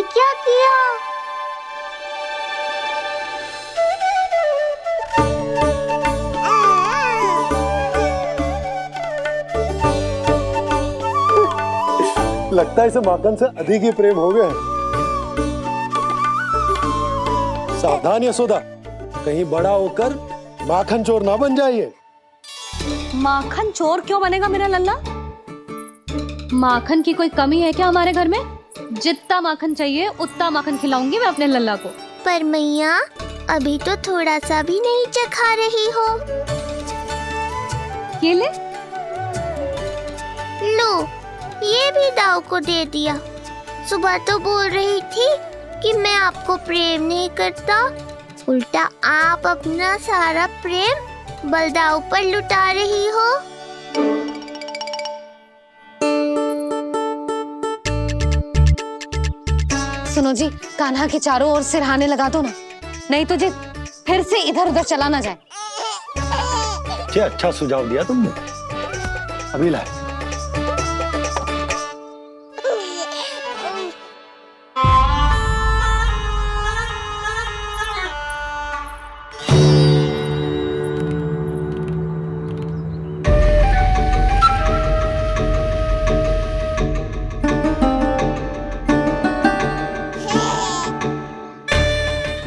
क्या किया? लगता है इसे माखन से अधिक ही प्रेम हो गया है। सावधान यशोदा, कहीं बड़ा होकर माखन चोर ना बन जाइए। माखन चोर क्यों बनेगा मेरा लल्ला? माखन की कोई कमी है क्या हमारे घर में? जितना माखन चाहिए उतना माखन खिलाऊंगी मैं अपने लल्ला को। पर मैया, अभी तो थोड़ा सा भी नहीं चखा रही हो। ये ले। लो, ये भी दाऊ को दे दिया। सुबह तो बोल रही थी कि मैं आपको प्रेम नहीं करता, उल्टा आप अपना सारा प्रेम बलदाऊ पर लुटा रही हो। सुनो जी, कान्हा के चारों ओर सिरहाने लगा दो ना, नहीं तो जी फिर से इधर उधर चला ना जाए। अच्छा सुझाव दिया तुमने। अभी लाए।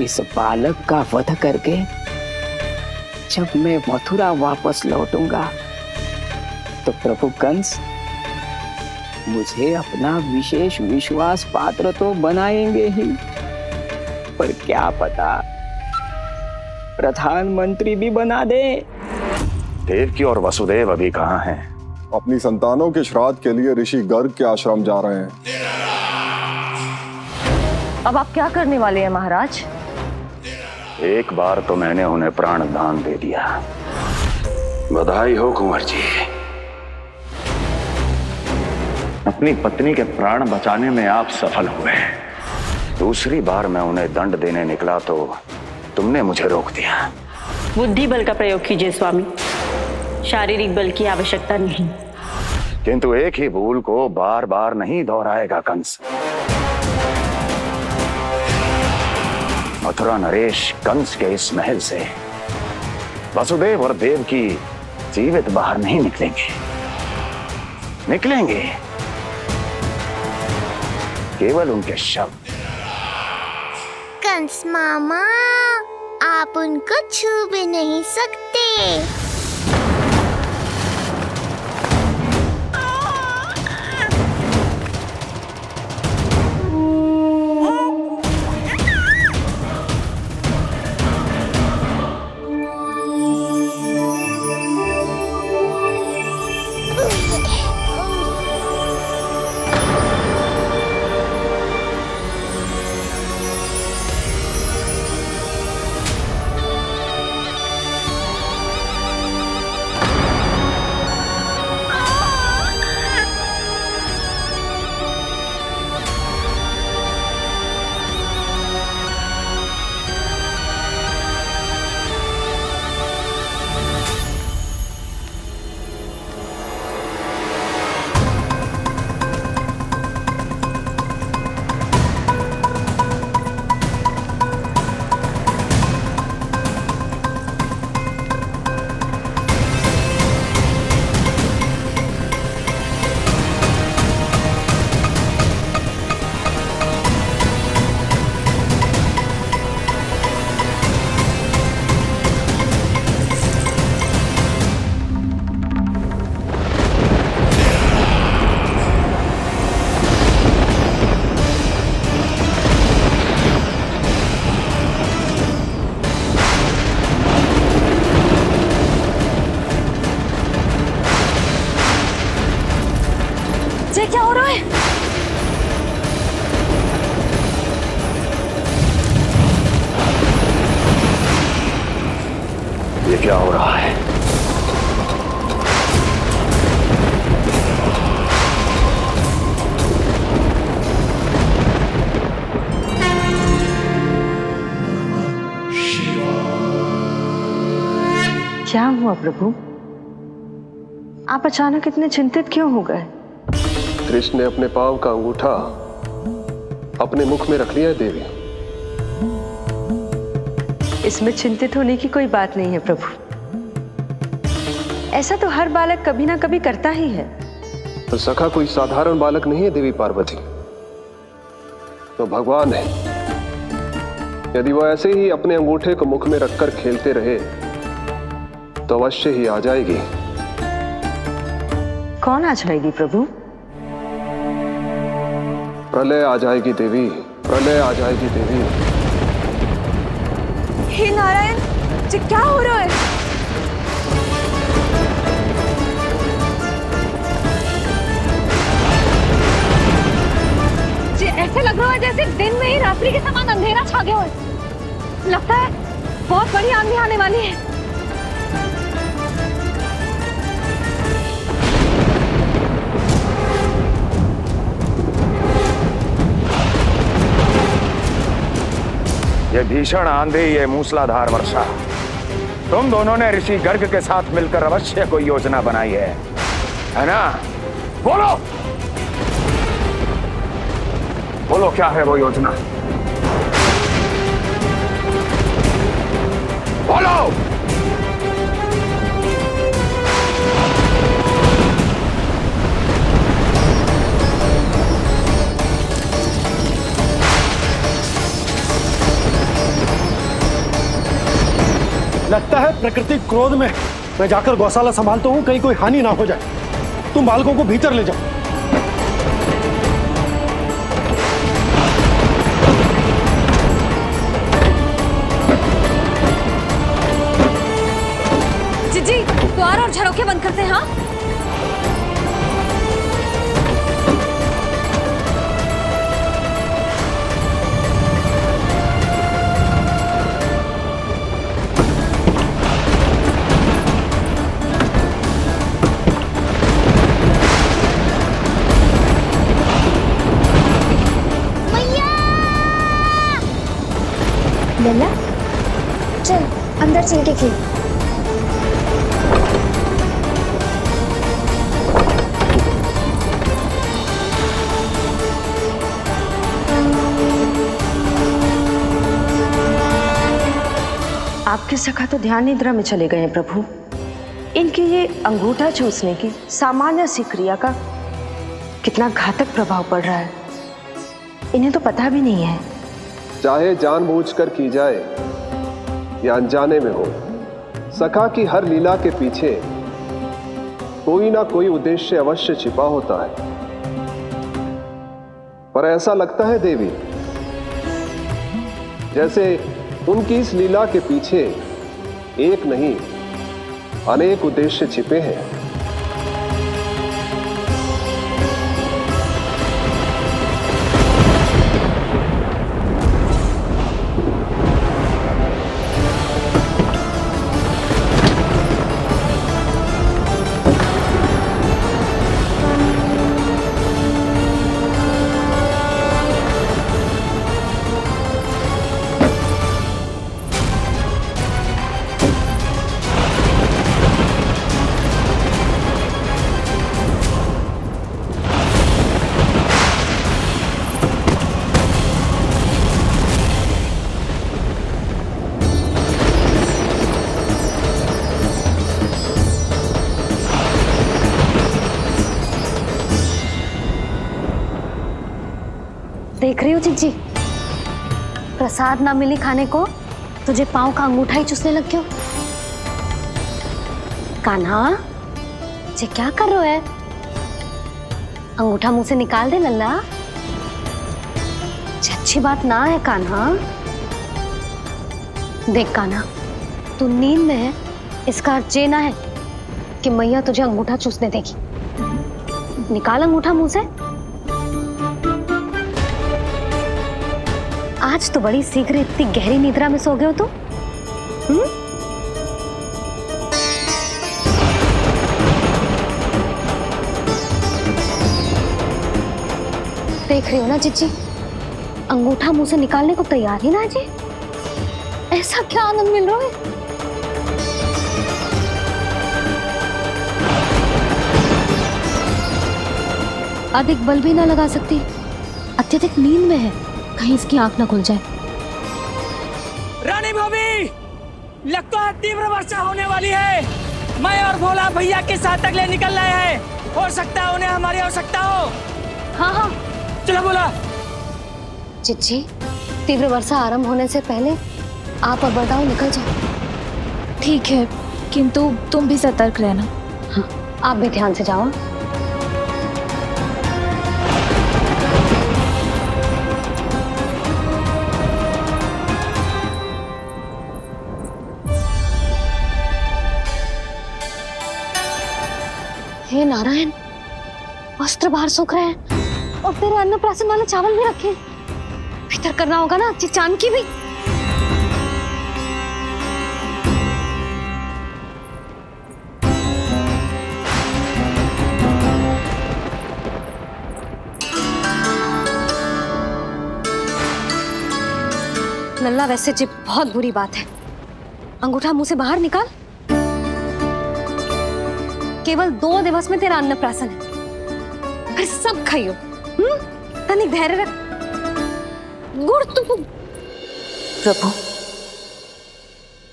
इस बालक का वध करके जब मैं मथुरा वापस लौटूंगा तो प्रभु कंस मुझे अपना विशेष विश्वास पात्र तो बनाएंगे ही, पर क्या पता प्रधानमंत्री भी बना दे। देवकी और वसुदेव अभी कहाँ हैं? अपनी संतानों के श्राद्ध के लिए ऋषि गर्ग के आश्रम जा रहे हैं। अब आप क्या करने वाले हैं महाराज? एक बार तो मैंने उन्हें प्राण दान दे दिया। बधाई हो कुंवर जी। अपनी पत्नी के प्राण बचाने में आप सफल हुए। दूसरी बार मैं उन्हें दंड देने निकला तो तुमने मुझे रोक दिया। बुद्धि बल का प्रयोग कीजिए स्वामी, शारीरिक बल की आवश्यकता नहीं। किंतु एक ही भूल को बार बार नहीं दोहराएगा कंस। मथुरा नरेश कंस के इस महल से वसुदेव और देवकी जीवित बाहर नहीं निकलेंगे, केवल उनके शव। कंस मामा, आप उनको छू भी नहीं सकते। ये क्या हो रहा है? ये क्या हो रहा है? क्या हुआ प्रभु? आप अचानक इतने चिंतित क्यों हो गए? कृष्ण ने अपने पांव का अंगूठा अपने मुख में रख लिया है देवी। इसमें चिंतित होने की कोई बात नहीं है प्रभु। ऐसा तो हर बालक कभी ना कभी करता ही है। तो सखा कोई साधारण बालक नहीं है देवी पार्वती, तो भगवान है। यदि वो ऐसे ही अपने अंगूठे को मुख में रखकर खेलते रहे तो अवश्य ही आ जाएगी। कौन आ जाएगी प्रभु? प्रलय आ जाएगी देवी, प्रलय आ जाएगी देवी। हे नारायण जी, क्या हो रहा है? जी ऐसे लग रहा है जैसे दिन में ही रात्रि के समान अंधेरा छा गया हो। लगता है बहुत बड़ी आंधी आने वाली है। ये भीषण आंधी, ये मूसलाधार वर्षा, तुम दोनों ने ऋषि गर्ग के साथ मिलकर अवश्य कोई योजना बनाई है ना? बोलो बोलो, क्या है वो योजना? बोलो। लगता है प्रकृति क्रोध में। मैं जाकर गौशाला संभालता हूँ, कहीं कोई हानि ना हो जाए। तुम बालकों को भीतर ले जाओ। जी द्वार और झरोखे बंद करते हैं। हाँ लल्ला, चल अंदर चल के खेल। आपके सखा तो ध्यान निद्रा में चले गए हैं प्रभु। इनकी ये अंगूठा चूसने की सामान्य सी क्रिया का कितना घातक प्रभाव पड़ रहा है, इन्हें तो पता भी नहीं है। चाहे जानबूझकर की जाए या अनजाने में हो, सखा की हर लीला के पीछे कोई ना कोई उद्देश्य अवश्य छिपा होता है। पर ऐसा लगता है देवी जैसे उनकी इस लीला के पीछे एक नहीं अनेक उद्देश्य छिपे हैं। देख रही हो चिज्जी, प्रसाद ना मिली खाने को, तुझे पाँव का अंगूठा ही चूसने लग गयो। कान्हा, ये क्या कर रहे है? अंगूठा मुंह से निकाल दे लल्ला। अच्छी बात ना है कान्हा। देख कान्हा, तू नींद में है, इसका अर्थ ये ना है कि मैया तुझे अंगूठा चूसने देगी। निकाल अंगूठा मुंह से। आज तो बड़ी शीघ्र इतनी गहरी निद्रा में सो गए हो तू। देख रही हो ना जीजी, अंगूठा मुंह से निकालने को तैयार ही ना जी। ऐसा क्या आनंद मिल रहा है? अधिक बल भी ना लगा सकती, अत्यधिक नींद में है। कहीं इसकी आंख ना खुल जाए। रानी भाभी, लगता है तीव्र वर्षा होने वाली है। मैं और भोला भैया के साथ अगले निकल रहे हैं। हो सकता है उन्हें हमारी आवश्यकता हो। हाँ हाँ चलो बोला। चिच्ची, तीव्र वर्षा आरंभ होने से पहले आप और बड़गांव निकल जाओ। ठीक है, किंतु तुम भी सतर्क रहना। हाँ, आप भी ध्यान से जाओ। हे नारायण, वस्त्र बाहर सूख रहे हैं और तेरे अन्नप्राशन वाले चावल भी रखे। भीतर करना होगा ना चांद की भी। लल्ला, वैसे जी बहुत बुरी बात है। अंगूठा मुंह से बाहर निकाल। केवल 2 दिवस में तेरा अन्नप्राशन है, फिर सब खाइयो। तनिक धैर्य रख। गुड़ तू। प्रभु,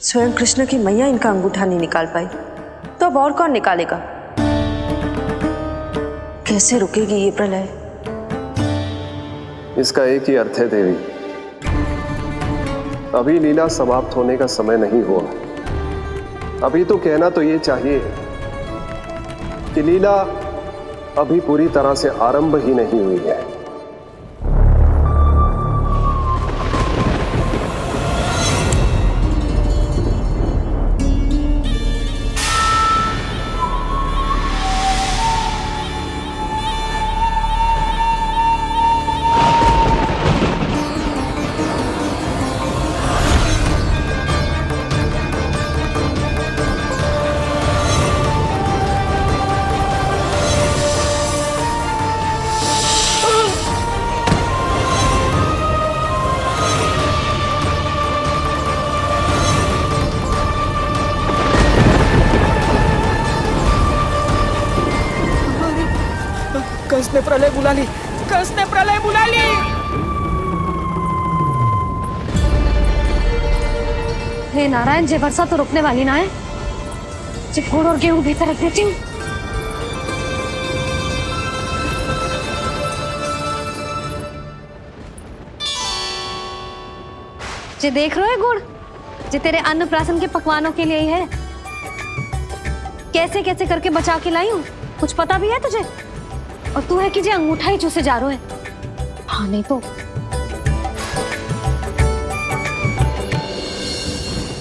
स्वयं कृष्ण की मैया इनका अंगूठा नहीं निकाल पाई, तो अब और कौन निकालेगा? कैसे रुकेगी ये प्रलय? इसका एक ही अर्थ है देवी, अभी लीला समाप्त होने का समय नहीं हुआ। अभी तो कहना तो ये चाहिए कि लीला अभी पूरी तरह से आरंभ ही नहीं हुई है। कंस ने प्रलय बुला ली। कंस ने प्रलय बुला ली। हे नारायण, जे वर्षा तो रुकने वाली ना है। जे गुड़ और गेहूं भीतर रख देती हूँ। जे देख रहे हो गुड़, जे तेरे अन्नप्राशन के पकवानों के लिए ही है। कैसे कैसे करके बचा के लाई हूँ, कुछ पता भी है तुझे? और तू है कि जे अंगूठा ही चूसे जा रहे है। हाँ नहीं तो।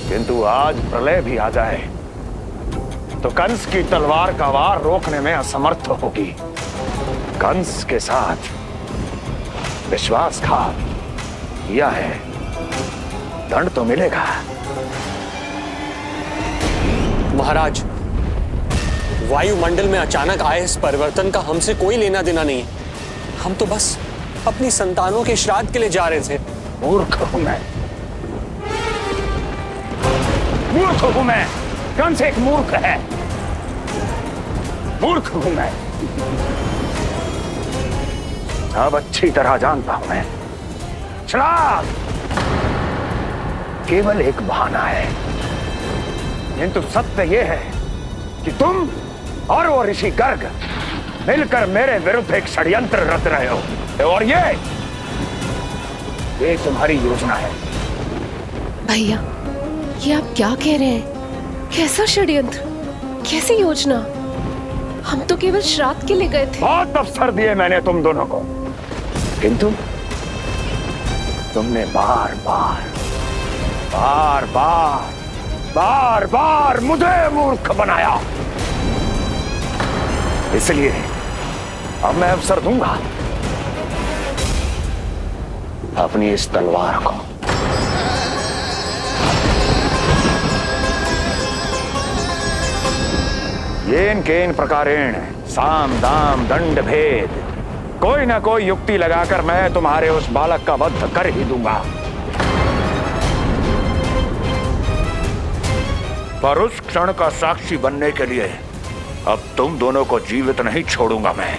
किंतु आज प्रलय भी आ जाए तो कंस की तलवार का वार रोकने में असमर्थ होगी। कंस के साथ विश्वासघात किया है, दंड तो मिलेगा। महाराज, वायुमंडल में अचानक आए इस परिवर्तन का हमसे कोई लेना देना नहीं है। हम तो बस अपनी संतानों के श्राद्ध के लिए जा रहे थे। मूर्ख हूं मैं, मूर्ख हूं मैं। कंस एक मूर्ख है, मूर्ख हूं मैं। अब अच्छी तरह जानता हूं मैं, श्राद्ध केवल एक बहाना है। किंतु सत्य यह है कि तुम और वो ऋषि गर्ग मिलकर मेरे विरुद्ध एक षड्यंत्र रच रहे हो, और ये तुम्हारी योजना है। भैया, ये आप क्या कह रहे हैं? कैसा षड्यंत्र, कैसी योजना? हम तो केवल श्राद्ध के लिए गए थे। बहुत अवसर दिए मैंने तुम दोनों को, किंतु तुमने बार बार मुझे मूर्ख बनाया। इसलिए अब मैं अवसर दूंगा अपनी इस तलवार को। येन केन प्रकारेण साम दाम दंड भेद, कोई ना कोई युक्ति लगाकर मैं तुम्हारे उस बालक का वध कर ही दूंगा। पर उस क्षण का साक्षी बनने के लिए अब तुम दोनों को जीवित नहीं छोड़ूंगा मैं।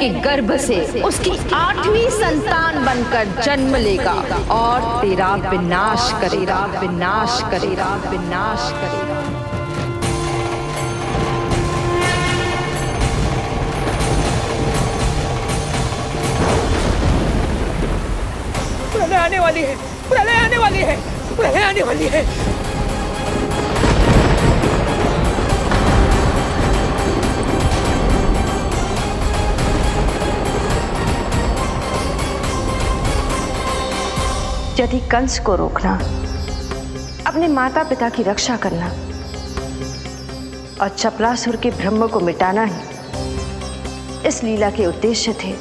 के गर्भ से उसकी 8वीं संतान बनकर जन्म लेगा और तेरा विनाश करेगा, विनाश करेगा, विनाश करेगा। प्रलय आने वाली है, प्रलय आने वाली है, प्रलय आने वाली है। यदि कंस को रोकना, अपने माता पिता की रक्षा करना और चपलासुर के ब्रह्म को मिटाना ही इस लीला के उद्देश्य थे,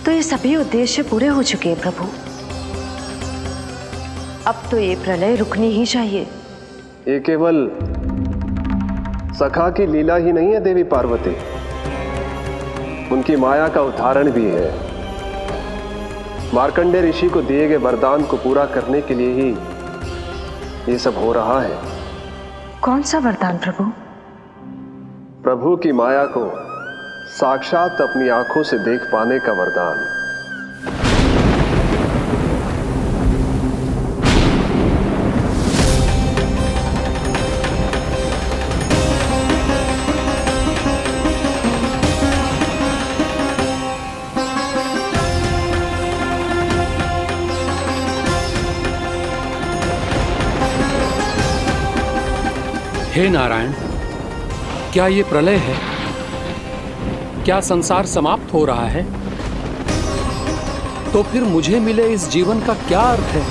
तो ये सभी उद्देश्य पूरे हो चुके हैं प्रभु। अब तो ये प्रलय रुकनी ही चाहिए। ये केवल सखा की लीला ही नहीं है देवी पार्वती, उनकी माया का उदाहरण भी है। मार्कंडेय ऋषि को दिए गए वरदान को पूरा करने के लिए ही ये सब हो रहा है। कौन सा वरदान प्रभु? प्रभु की माया को साक्षात अपनी आंखों से देख पाने का वरदान। हे नारायण, क्या ये प्रलय है? क्या संसार समाप्त हो रहा है? तो फिर मुझे मिले इस जीवन का क्या अर्थ है?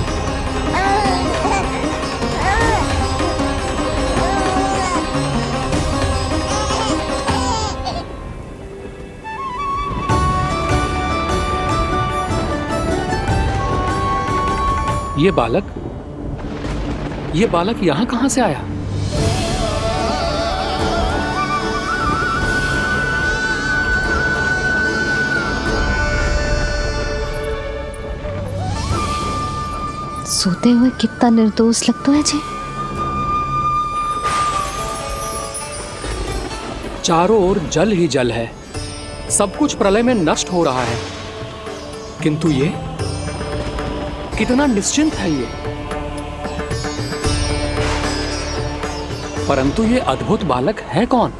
ये बालक यहां कहां से आया? सोते हुए कितना निर्दोष लगता है जी। चारों ओर जल ही जल है, सब कुछ प्रलय में नष्ट हो रहा है, किंतु ये कितना निश्चिंत है ये। परंतु ये अद्भुत बालक है कौन?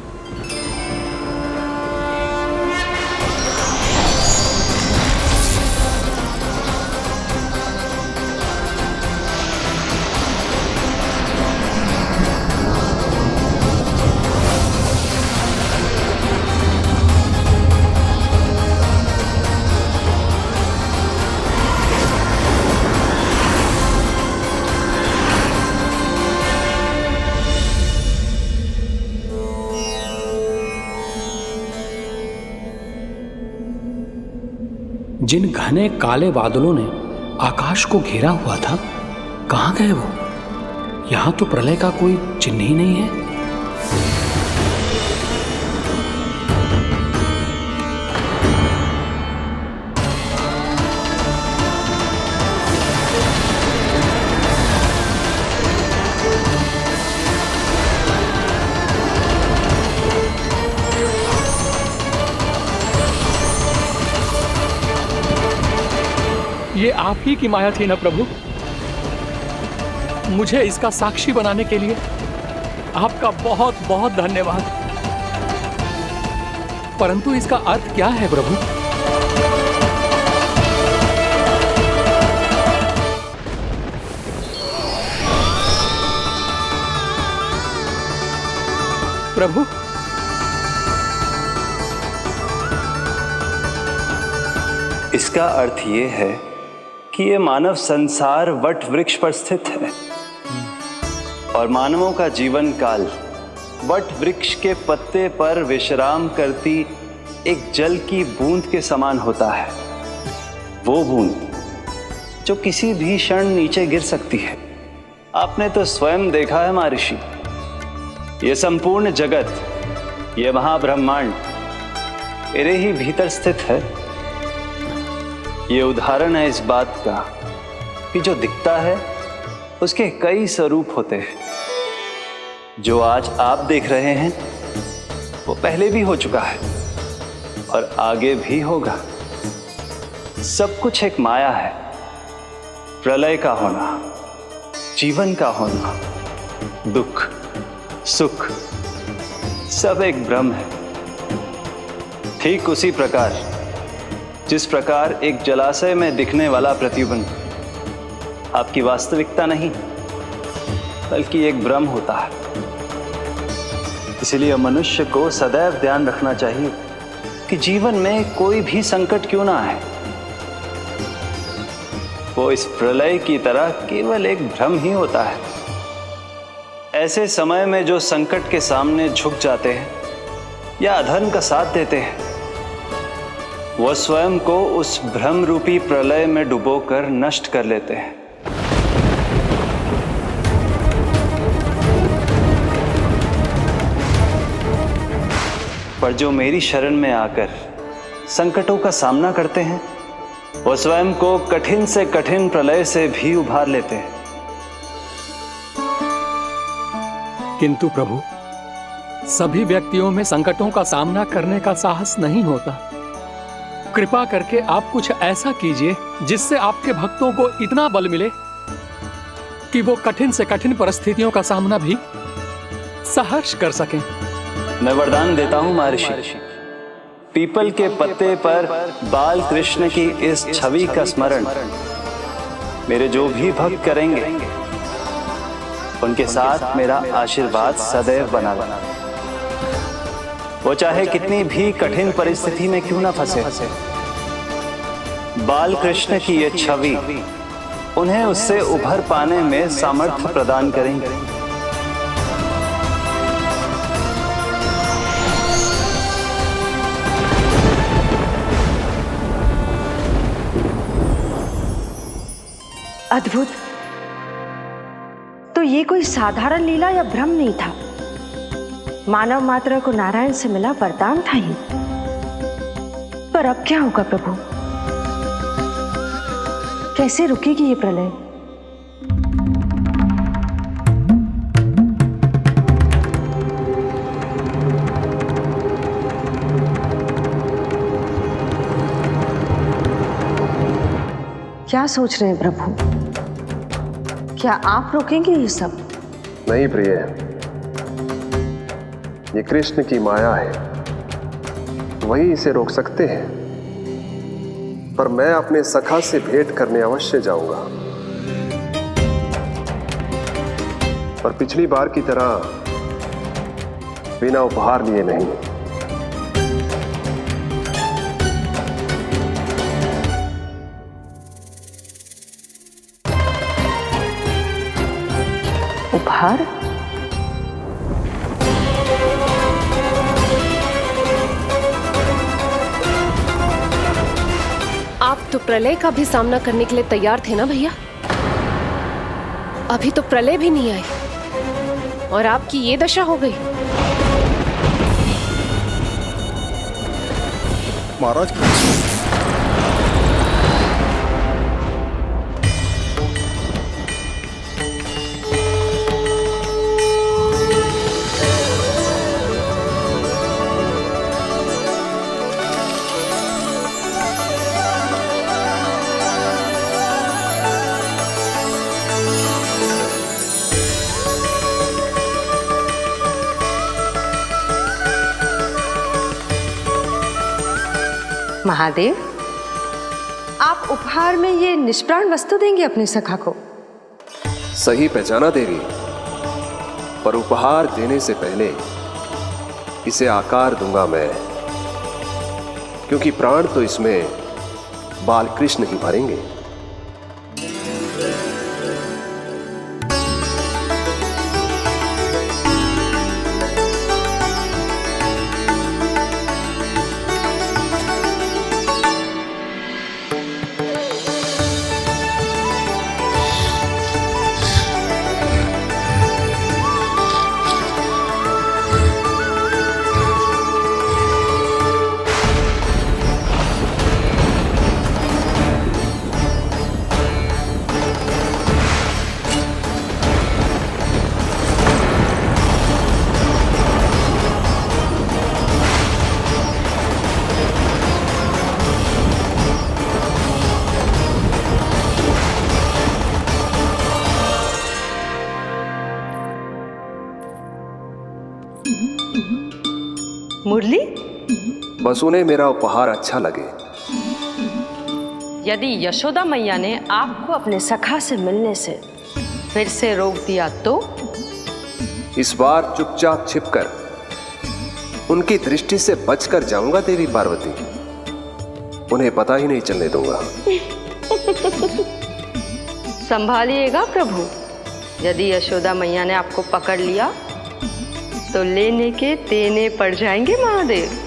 जिन घने काले बादलों ने आकाश को घेरा हुआ था, कहां गए वो? यहां तो प्रलय का कोई चिन्ह ही नहीं है। ये आप ही की माया थी ना प्रभु? मुझे इसका साक्षी बनाने के लिए आपका बहुत बहुत धन्यवाद। परंतु इसका अर्थ क्या है प्रभु? प्रभु, इसका अर्थ ये है कि ये मानव संसार वट वृक्ष पर स्थित है और मानवों का जीवन काल वट वृक्ष के पत्ते पर विश्राम करती एक जल की बूंद के समान होता है। वो बूंद जो किसी भी क्षण नीचे गिर सकती है। आपने तो स्वयं देखा है महर्षि, ये संपूर्ण जगत, ये महाब्रह्मांड मेरे ही भीतर स्थित है। ये उदाहरण है इस बात का कि जो दिखता है उसके कई स्वरूप होते हैं। जो आज आप देख रहे हैं वो पहले भी हो चुका है और आगे भी होगा। सब कुछ एक माया है। प्रलय का होना, जीवन का होना, दुख सुख सब एक भ्रम है। ठीक उसी प्रकार जिस प्रकार एक जलाशय में दिखने वाला प्रतिबिंब आपकी वास्तविकता नहीं बल्कि एक भ्रम होता है। इसलिए मनुष्य को सदैव ध्यान रखना चाहिए कि जीवन में कोई भी संकट क्यों ना आए, वो इस प्रलय की तरह केवल एक भ्रम ही होता है। ऐसे समय में जो संकट के सामने झुक जाते हैं या अधर्म का साथ देते हैं, वो स्वयं को उस भ्रम रूपी प्रलय में डुबोकर नष्ट कर लेते हैं। पर जो मेरी शरण में आकर संकटों का सामना करते हैं, वो स्वयं को कठिन से कठिन प्रलय से भी उभार लेते हैं। किंतु प्रभु, सभी व्यक्तियों में संकटों का सामना करने का साहस नहीं होता। कृपा करके आप कुछ ऐसा कीजिए जिससे आपके भक्तों को इतना बल मिले कि वो कठिन से कठिन परिस्थितियों का सामना भी सहर्ष कर सकें। मैं वरदान देता हूं महर्षि, पीपल के पत्ते पर बाल कृष्ण की इस छवि का स्मरण मेरे जो भी भक्त करेंगे, उनके साथ मेरा आशीर्वाद सदैव बना रहना। वो चाहे कितनी भी कठिन परिस्थिति में क्यों ना फंसे, बाल कृष्ण की ये छवि उन्हें उससे उभर पाने में सामर्थ्य प्रदान करेंगे। अद्भुत। तो ये कोई साधारण लीला या भ्रम नहीं था, मानव मात्र को नारायण से मिला वरदान था ये। पर अब क्या होगा प्रभु? कैसे रुकेगी ये प्रलय? क्या सोच रहे हैं प्रभु? क्या आप रोकेंगे ये सब? नहीं प्रिय, ये कृष्ण की माया है, वही इसे रोक सकते हैं। पर मैं अपने सखा से भेंट करने अवश्य जाऊंगा। पर पिछली बार की तरह बिना उपहार लिए नहीं। उपहार? आप तो प्रलय का भी सामना करने के लिए तैयार थे ना भैया? अभी तो प्रलय भी नहीं आई और आपकी ये दशा हो गई। महाराज, महादेव, आप उपहार में ये निष्प्राण वस्तु देंगे अपने सखा को? सही पहचाना देवी, पर उपहार देने से पहले इसे आकार दूंगा मैं, क्योंकि प्राण तो इसमें बालकृष्ण ही भरेंगे। मुरली? बस उन्हें मेरा उपहार अच्छा लगे। यदि यशोदा मैया ने आपको अपने सखा से मिलने से फिर से रोक दिया तो? इस बार चुपचाप छिपकर उनकी दृष्टि से बचकर जाऊंगा देवी पार्वती। उन्हें पता ही नहीं चलने दूंगा। संभालिएगा प्रभु, यदि यशोदा मैया ने आपको पकड़ लिया तो लेने के देने पड़ जाएंगे महादेव।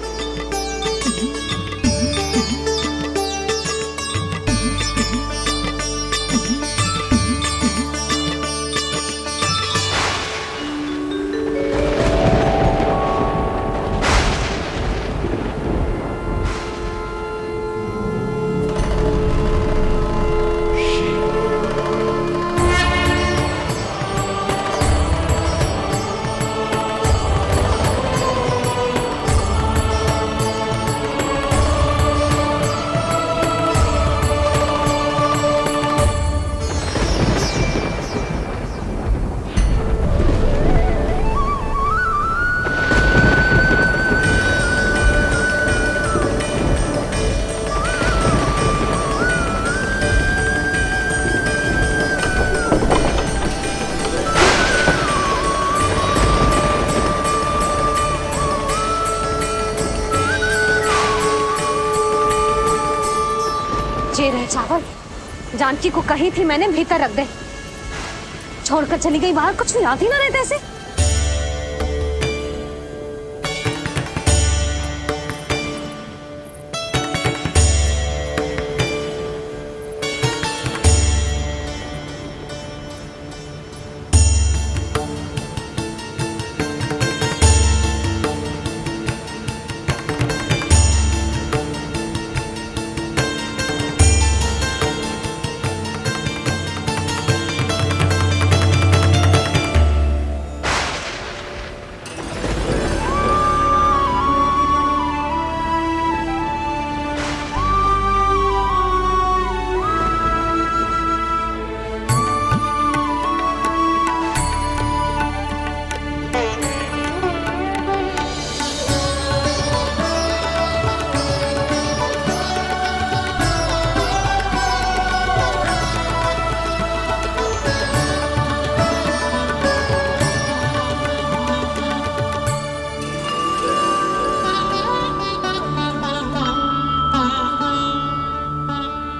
जे रहे चावल, जानकी को कही थी मैंने भीतर रख दे, छोड़कर चली गई बाहर, कुछ याद ही ना रहते ऐसे।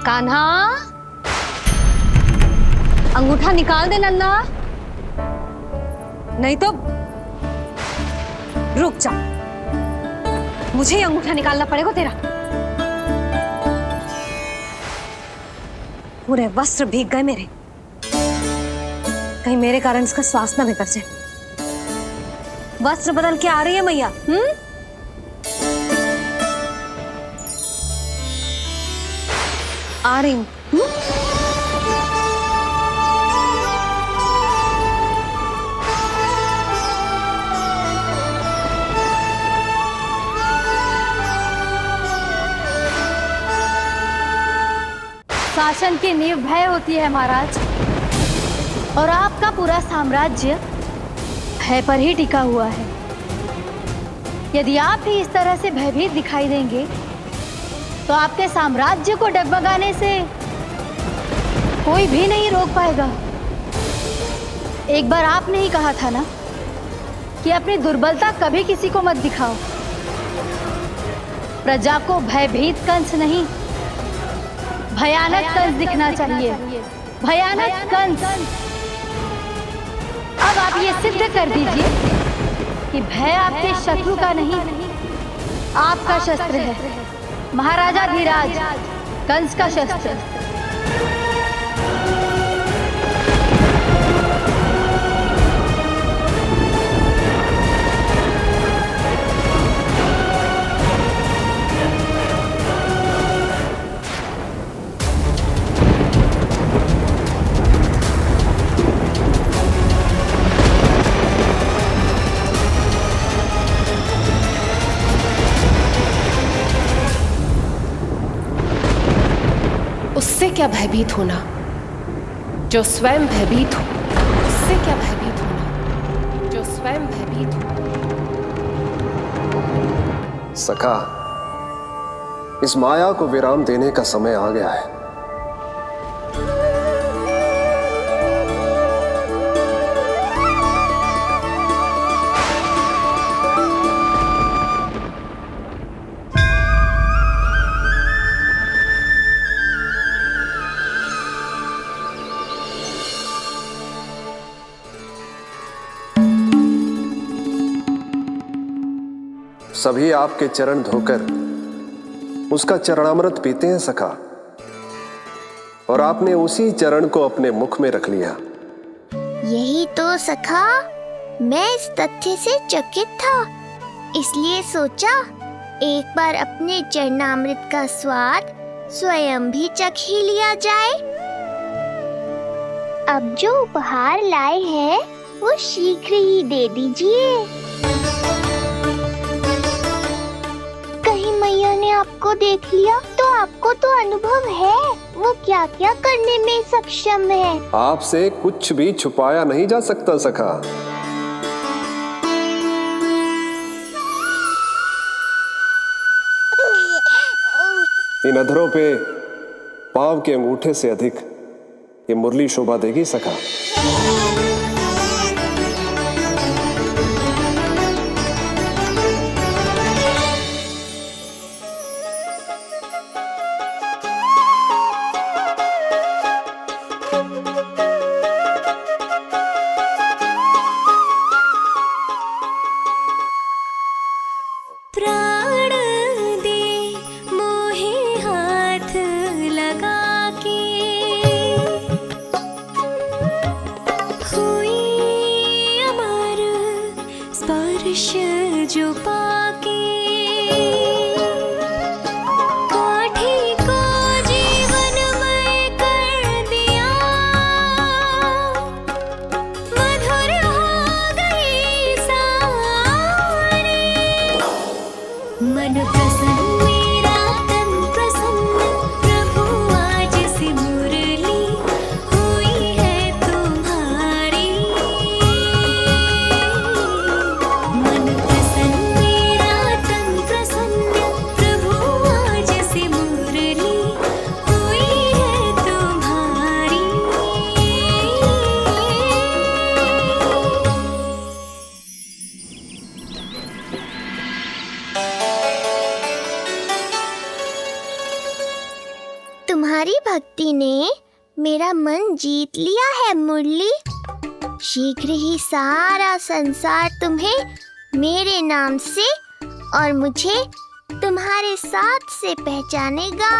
कान्हा, अंगूठा निकाल दे नन्ना, नहीं तो रुक जा, मुझे ही अंगूठा निकालना पड़ेगा तेरा। पूरे वस्त्र भीग गए मेरे, कहीं मेरे कारण इसका श्वास ना बिगड़ जाए। वस्त्र बदल के आ रही है मैया। आ रही हूं। शासन की नींव भय होती है महाराज, और आपका पूरा साम्राज्य भय पर ही टिका हुआ है। यदि आप ही इस तरह से भयभीत दिखाई देंगे तो आपके साम्राज्य को डगमगाने से कोई भी नहीं रोक पाएगा। एक बार आपने ही कहा था ना कि अपनी दुर्बलता कभी किसी को मत दिखाओ। प्रजा को भयभीत कंस नहीं, भयानक कंस दिखना चाहिए, भयानक कंस। अब आप ये सिद्ध कर दीजिए कि भय आपके शत्रु का नहीं, आपका शस्त्र है। महाराजा धीराज, कंस का शस्त्र। उससे क्या भयभीत होना जो स्वयं भयभीत हो, उससे क्या भयभीत होना जो स्वयं भयभीत हो। सखा, इस माया को विराम देने का समय आ गया है। सभी आपके चरण धोकर उसका चरणामृत पीते हैं सखा, और आपने उसी चरण को अपने मुख में रख लिया। यही तो सखा, मैं इस तथ्य से चकित था, इसलिए सोचा एक बार अपने चरणामृत का स्वाद स्वयं भी चख ही लिया जाए। अब जो उपहार लाए हैं वो शीघ्र ही दे दीजिए। कहीं मैया ने आपको देख लिया तो आपको तो अनुभव है वो क्या क्या करने में सक्षम है। आपसे कुछ भी छुपाया नहीं जा सकता सखा। इन अधरों पे पांव के अंगूठे से अधिक ये मुरली शोभा देगी सखा। जो पाके काठी को जीवनमय कर दिया, मधुर हो गई सारी। मन प्रसन्न मेरा तन प्रसन्न, प्रभु आज से मुरली हुई है तुम्हारी। तुम्हारी भक्ति ने मेरा मन जीत लिया है मुरली। शीघ्र ही सारा संसार तुम्हें मेरे नाम से और मुझे तुम्हारे साथ से पहचानेगा।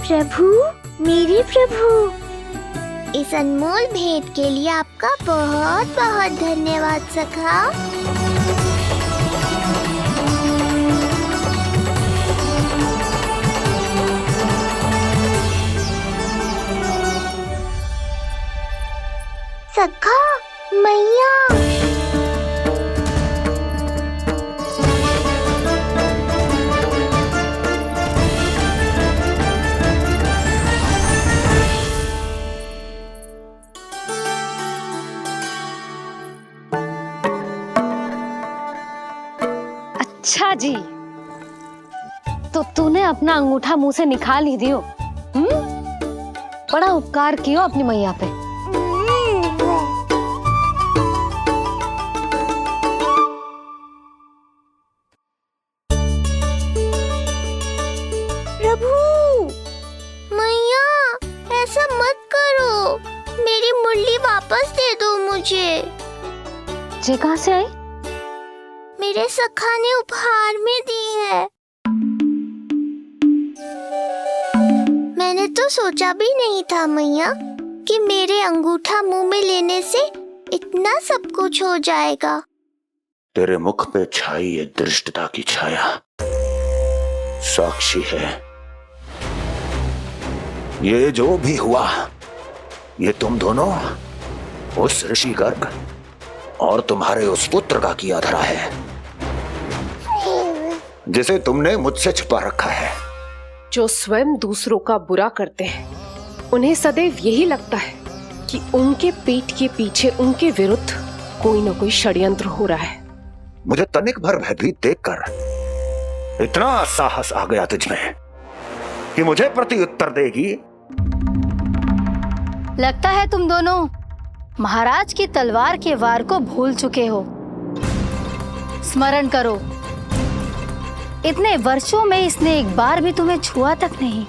प्रभु, मेरे प्रभु, इस अनमोल भेंट के लिए आपका बहुत बहुत धन्यवाद सखा। सखा, मैया, अच्छा जी, तो तूने अपना अंगूठा मुंह से निकाल ही दियो। बड़ा उपकार कियो अपनी मैया पे। प्रभु, मैया, ऐसा मत करो, मेरी मुरली वापस दे दो मुझे। ये कहाँ से आई? मेरे सखा ने उपहार में दी है। मैंने तो सोचा भी नहीं था मैया कि मेरे अंगूठा मुंह में लेने से इतना सब कुछ हो जाएगा। तेरे मुख पे छाई ये दृष्टता की छाया साक्षी है। ये जो भी हुआ, ये तुम दोनों, उस ऋषि गर्ग और तुम्हारे उस पुत्र का किया धरा है, जिसे तुमने मुझसे छुपा रखा है। जो स्वयं दूसरों का बुरा करते हैं, उन्हें सदैव यही लगता है कि उनके पीठ के पीछे उनके विरुद्ध कोई न कोई षड्यंत्र हो रहा है। मुझे तनिक भर भयभीत देखकर इतना साहस आ गया तुझमें कि मुझे प्रति उत्तर देगी। लगता है तुम दोनों महाराज की तलवार के वार को भूल चुके हो। स्मरण करो, इतने वर्षों में इसने एक बार भी तुम्हें छुआ तक नहीं,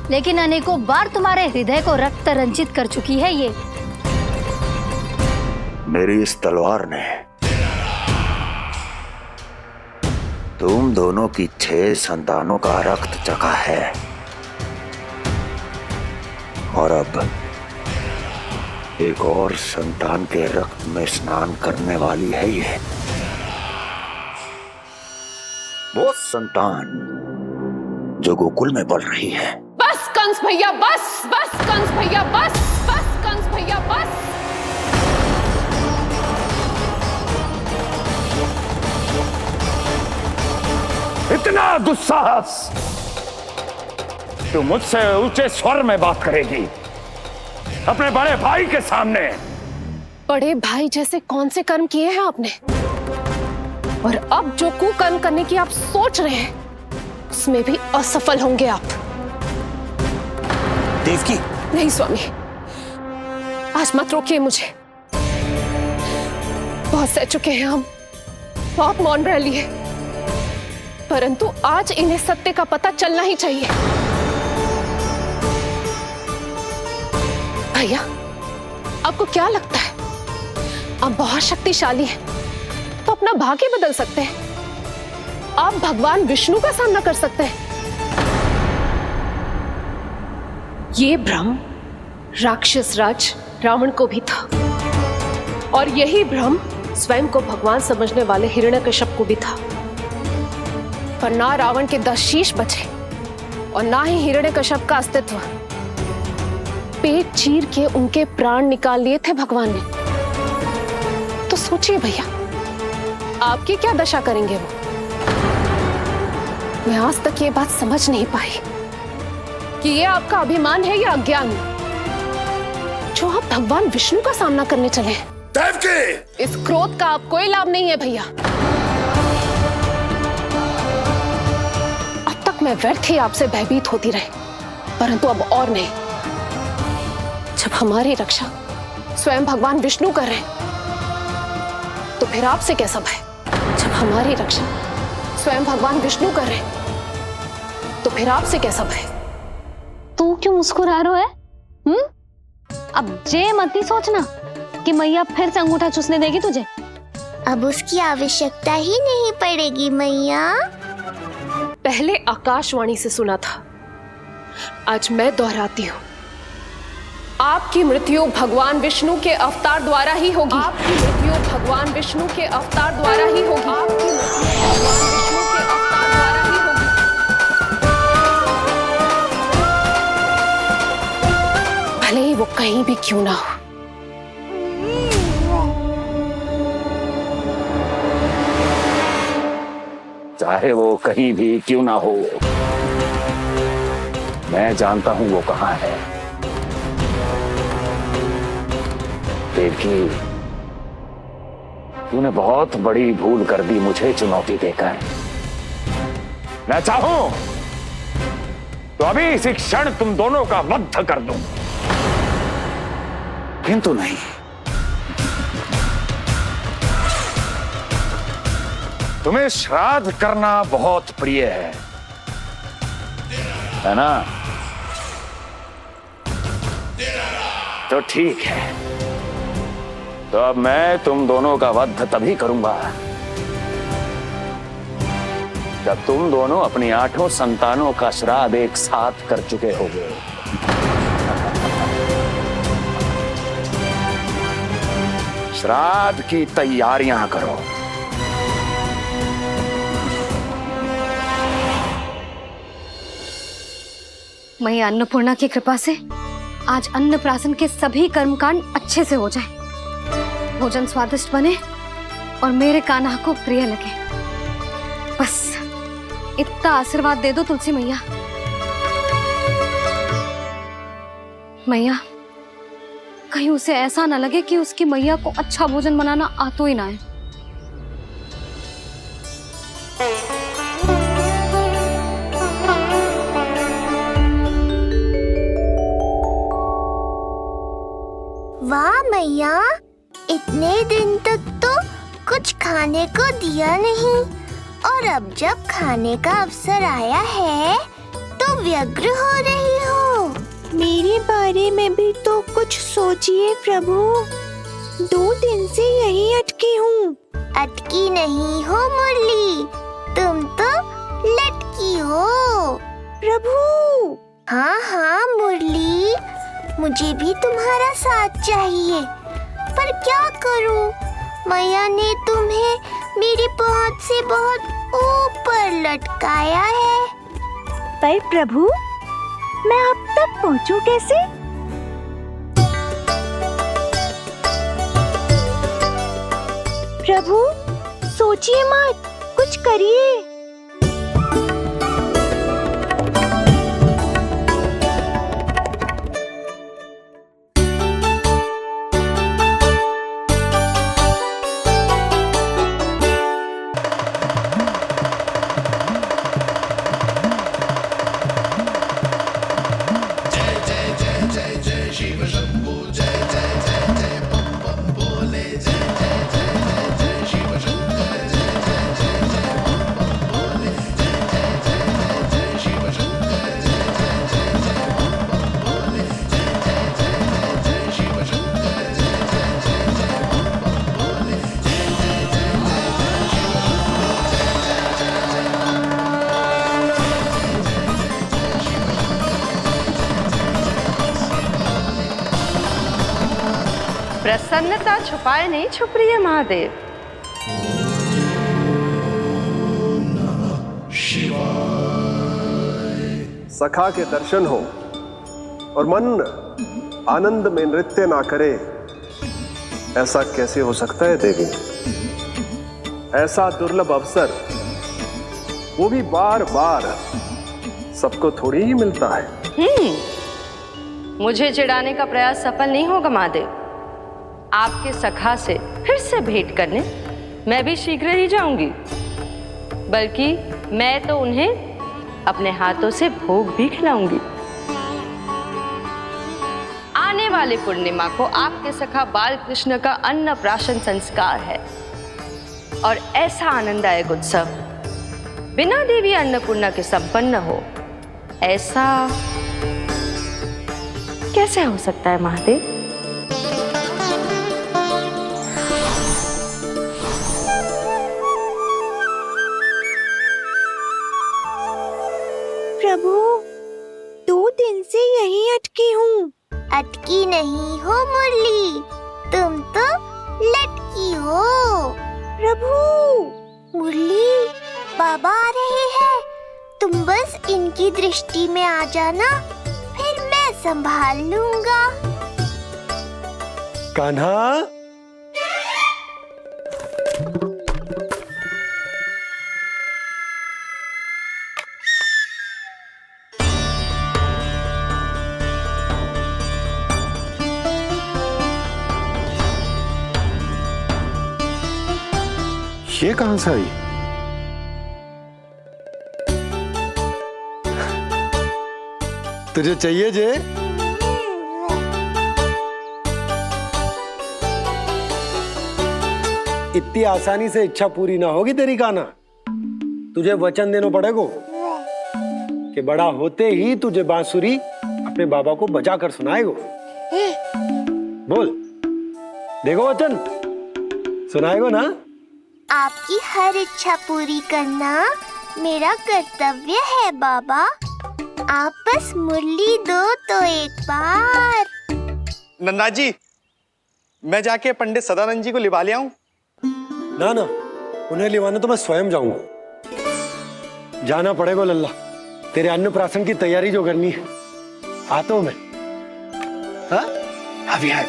लेकिन अनेकों बार तुम्हारे हृदय को रक्त रंजित कर चुकी है ये। मेरी इस तलवार ने तुम दोनों की 6 संतानों का रक्त चखा है और अब एक और संतान के रक्त में स्नान करने वाली है ये। वो संतान जो गोकुल में पल रही है। बस कंस भैया बस, बस कंस भैया बस, बस कंस भैया बस। इतना दुस्साहस, तू मुझसे ऊंचे स्वर में बात करेगी अपने बड़े भाई के सामने? बड़े भाई जैसे कौन से कर्म किए हैं आपने? और अब जो कुकर्म करने की आप सोच रहे हैं उसमें भी असफल होंगे आप। देवकी। नहीं स्वामी, आज मत रोकिए मुझे। बहुत सह चुके हैं हम, बहुत मौन रह लिए, परंतु आज इन्हें सत्य का पता चलना ही चाहिए। भैया, आपको क्या लगता है आप बहुत शक्तिशाली हैं तो अपना भाग्य बदल सकते हैं? आप भगवान विष्णु का सामना कर सकते हैं। ये भ्रम राक्षस राज रावण को भी था और यही भ्रम स्वयं को भगवान समझने वाले हिरण्यकश्यप को भी था। पर ना रावण के 10 शीश बचे और ना ही हिरण्यकश्यप का अस्तित्व। पेट चीर के उनके प्राण निकाल लिए थे भगवान ने। तो सोचिए भैया, आपकी क्या दशा करेंगे वो? मैं आज तक ये बात समझ नहीं पाई कि ये आपका अभिमान है या अज्ञान, जो आप भगवान विष्णु का सामना करने चले हैं। देवकी! इस क्रोध का आप कोई लाभ नहीं है भैया। अब तक मैं व्यर्थ ही आपसे भयभीत होती रही, परंतु अब और नहीं। जब हमारी रक्षा स्वयं भगवान विष्णु कर रहे हैं तो फिर आपसे कैसा भय? जब हमारी रक्षा स्वयं भगवान विष्णु कर रहे हैं तो फिर आपसे कैसा भय? तू क्यों मुस्कुरा रहा है? अब जे मत ही सोचना कि मैया फिर से अंगूठा चूसने देगी तुझे। अब उसकी आवश्यकता ही नहीं पड़ेगी मैया। पहले आकाशवाणी से सुना था, आज मैं दोहराती हूँ। आपकी मृत्यु भगवान विष्णु के अवतार द्वारा ही होगी। आपकी मृत्यु भगवान विष्णु के अवतार द्वारा ही होगी। आपकी मृत्यु भगवान विष्णु के अवतार द्वारा ही होगी। भले ही वो कहीं भी क्यों ना हो। चाहे वो कहीं भी क्यों ना हो, मैं जानता हूं वो कहां है। देवकी, तूने बहुत बड़ी भूल कर दी मुझे चुनौती देकर। मैं चाहूं तो अभी इसी क्षण तुम दोनों का वध कर दूं, किंतु नहीं। तुम्हें श्राद्ध करना बहुत प्रिय है ना? तो ठीक है, तो अब मैं तुम दोनों का वध तभी करूंगा जब तुम दोनों अपनी 8 संतानों का श्राद्ध एक साथ कर चुके होगे। श्राद्ध की तैयारियां करो। मैया अन्नपूर्णा की कृपा से आज अन्नप्राशन के सभी कर्मकांड अच्छे से हो जाए, भोजन स्वादिष्ट बने और मेरे कान्हा को प्रिय लगे। बस इतना आशीर्वाद दे दो तुलसी मैया। मैया, कहीं उसे ऐसा ना लगे कि उसकी मैया को अच्छा भोजन बनाना आता ही ना है। वाह मैया, इतने दिन तक तो कुछ खाने को दिया नहीं, और अब जब खाने का अवसर आया है तो व्यग्र हो रही हो। मेरे बारे में भी तो कुछ सोचिए प्रभु, 2 दिन से यहीं अटकी हूँ। अटकी नहीं हो मुरली, तुम तो लटकी हो। प्रभु। हाँ हाँ मुरली, मुझे भी तुम्हारा साथ चाहिए, पर क्या करूं? मैया ने तुम्हें मेरी पहुंच से बहुत ऊपर लटकाया है। पर प्रभु, मैं अब तक पहुंचूं कैसे? प्रभु, सोचिए मत, कुछ करिए। प्रसन्नता छुपाए नहीं छुप रही है महादेव। सखा के दर्शन हो और मन आनंद में नृत्य ना करे, ऐसा कैसे हो सकता है देवी? ऐसा दुर्लभ अवसर, वो भी बार बार, सबको थोड़ी ही मिलता है। मुझे चिढ़ाने का प्रयास सफल नहीं होगा महादेव। आपके सखा से फिर से भेंट करने मैं भी शीघ्र ही जाऊंगी, बल्कि मैं तो उन्हें अपने हाथों से भोग भी खिलाऊंगी। आने वाले पूर्णिमा को आपके सखा बाल कृष्ण का अन्नप्राशन संस्कार है, और ऐसा आनंददायक उत्सव बिना देवी अन्नपूर्णा के संपन्न हो, ऐसा कैसे हो सकता है महादेव? प्रभु, 2 दिन से यहीं अटकी हूँ। अटकी नहीं हो मुरली, तुम तो लटकी हो। प्रभु। मुरली, बाबा आ रहे हैं, तुम बस इनकी दृष्टि में आ जाना, फिर मैं संभाल लूंगा। कान्हा, ये कहां से आई? तुझे चाहिए जे? इतनी आसानी से इच्छा पूरी ना होगी तेरी कान्हा। तुझे वचन देना पड़ेगा कि बड़ा होते ही तुझे बांसुरी अपने बाबा को बजा कर सुनाएगो। बोल, देखो वचन सुनाएगो ना? आपकी हर इच्छा पूरी करना मेरा कर्तव्य है बाबा। आप बस मुरली दो तो एक बार। नन्ना जी, मैं जाके पंडित सदानंद जी को लिवा ले आऊं? ना ना, उन्हें लिवाने तो मैं स्वयं जाऊंगा। जाना पड़ेगा लल्ला, तेरे अन्नप्राशन की तैयारी जो करनी है। आता हूं मैं। हाँ? अभी है।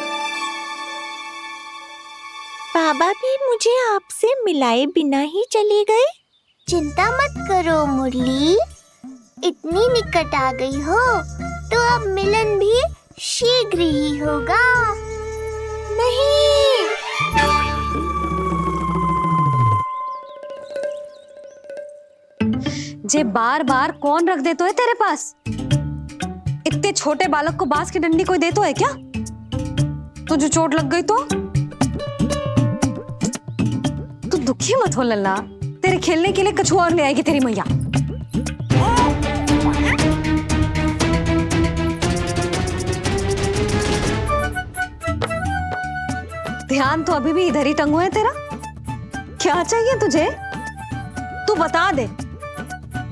बाबा भी मुझे आपसे मिलाए बिना ही चले गए। चिंता मत करो मुरली, इतनी निकट आ गई हो तो अब मिलन भी शीघ्र ही होगा। नहीं। जे बार बार कौन रख दे तो है तेरे पास? इतने छोटे बालक को बांस की डंडी कोई दे तो है क्या? तुझे चोट लग गई तो? तू दुखी मत हो लल्ला, तेरे खेलने के लिए कछुआ और ले आएगी तेरी मैया। ध्यान तो अभी भी इधर ही टंगो है तेरा। क्या चाहिए तुझे? तू बता दे,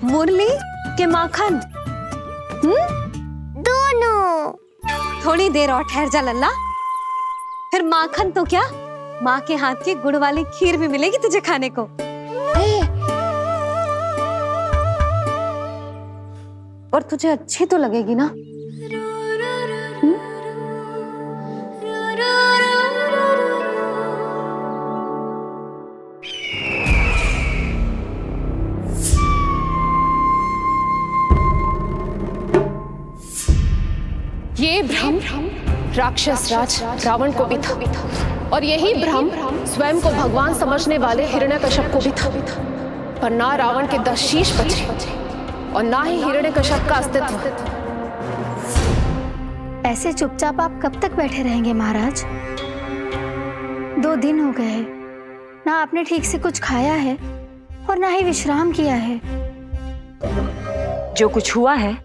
मुरली के माखन? दोनों। थोड़ी देर और ठहर जा लल्ला, फिर माखन तो क्या, माँ के हाथ की गुड़ वाली खीर भी मिलेगी तुझे खाने को। और तुझे अच्छी तो लगेगी ना? ये भ्रम राक्षस राज रावण को भी था, और यही भ्रम स्वयं को भगवान समझने वाले हिरण्यकश्यप को भी था। पर ना रावण के 10 शीश बचे और ना ही हिरण्यकश्यप का अस्तित्व। ऐसे चुपचाप आप कब तक बैठे रहेंगे महाराज? 2 दिन हो गए, ना आपने ठीक से कुछ खाया है और ना ही विश्राम किया है। जो कुछ हुआ है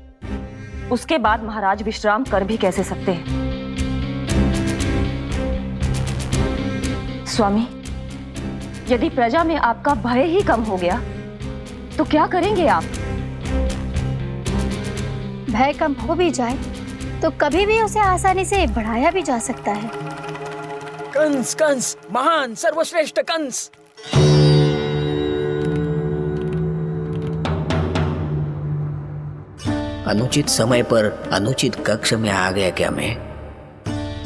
उसके बाद महाराज विश्राम कर भी कैसे सकते हैं? स्वामी, यदि प्रजा में आपका भय ही कम हो गया तो क्या करेंगे आप? भय कम हो भी जाए तो कभी भी उसे आसानी से बढ़ाया भी जा सकता है। कंस कंस, महान सर्वश्रेष्ठ कंस। अनुचित समय पर अनुचित कक्ष में आ गया क्या मैं?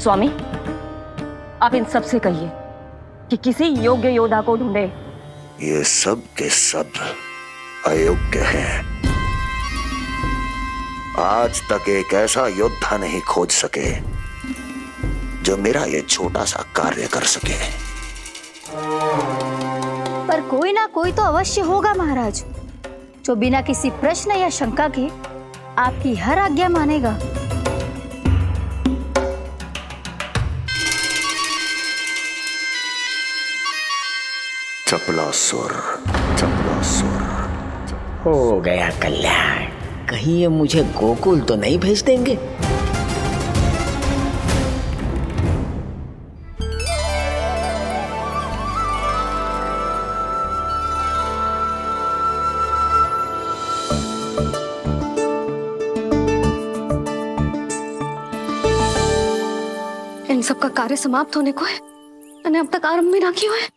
स्वामी, आप इन सब से कहिए कि किसी योग्य योद्धा को ढूंढे। ये सब के सब अयोग्य हैं। आज तक एक ऐसा योद्धा नहीं खोज सके जो मेरा ये छोटा सा कार्य कर सके। पर कोई ना कोई तो अवश्य होगा महाराज, जो बिना किसी प्रश्न या शंका के आपकी हर आज्ञा मानेगा। चपलासुर, चपलासुर। हो गया कल्याण। कहीं ये मुझे गोकुल तो नहीं भेज देंगे? इन सब का कार्य समाप्त होने को है, मैंने अब तक आरंभ भी ना किया है।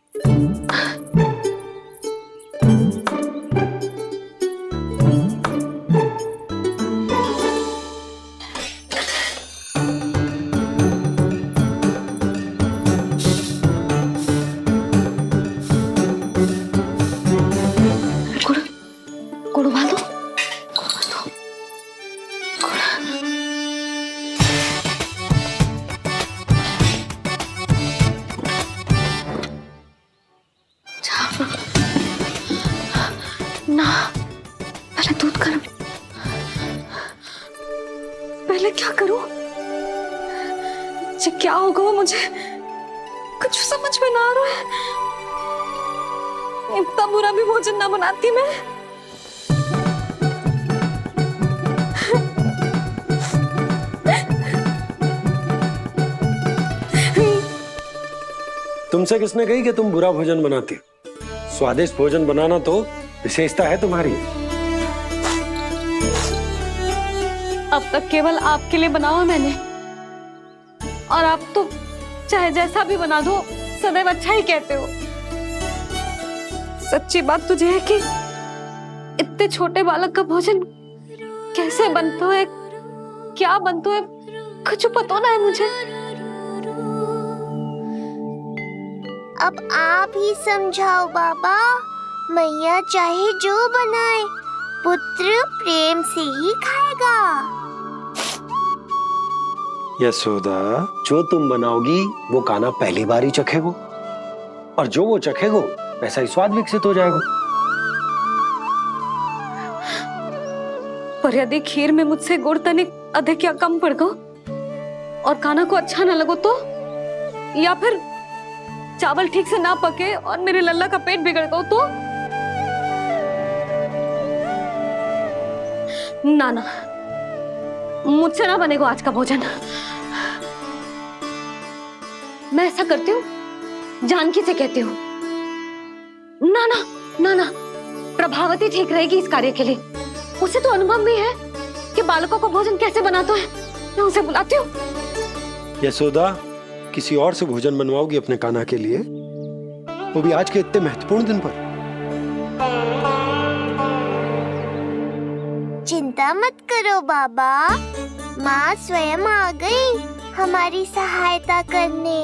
गुड़ उबाल दो। ना, पहले दूध गर्म। पहले क्या करूं? क्या होगा वो मुझे कुछ समझ में ना आ रहा है। इतना बुरा भी भोजन ना बनाती मैं। तुमसे किसने कही कि तुम बुरा भोजन बनाती? स्वादिष्ट भोजन बनाना तो विशेषता है तुम्हारी। अब तक केवल आपके लिए बनाओ मैंने, और आप तो चाहे जैसा भी बना दो सदैव अच्छा ही कहते हो। सच्ची बात तुझे है कि इतने छोटे बालक का भोजन कैसे बनता है, क्या बनता है, कुछ पता ना है मुझे। अब आप ही समझाओ बाबा। मैया चाहे जो बनाए, पुत्र प्रेम से ही खाएगा। यशोदा, जो तुम बनाओगी वो कान्हा पहली बार ही चखेगो, और जो वो चखेगो वैसा ही स्वाद विकसित हो जाएगा। पर यदि खीर में मुझसे गुड़ तनिक अधिक या कम पड़ गो और कान्हा को अच्छा ना लगो तो, या फिर चावल ठीक से ना पके और मेरे लल्ला का पेट बिगड़ गो तो? ना ना, मुझसे ना बनेगा आज का भोजन। मैं ऐसा करती हूँ, जानकी से कहती हूँ। ना ना ना ना, प्रभावती ठीक रहेगी इस कार्य के लिए। उसे तो अनुभव भी है कि बालकों को भोजन कैसे बनाता है। मैं उसे बुलाती हूँ। यशोदा, किसी और से भोजन बनवाओगी अपने कान्हा के लिए, वो भी आज के इतने महत्वपूर्ण दिन पर? चिंता मत करो बाबा, माँ स्वयं आ गई हमारी सहायता करने।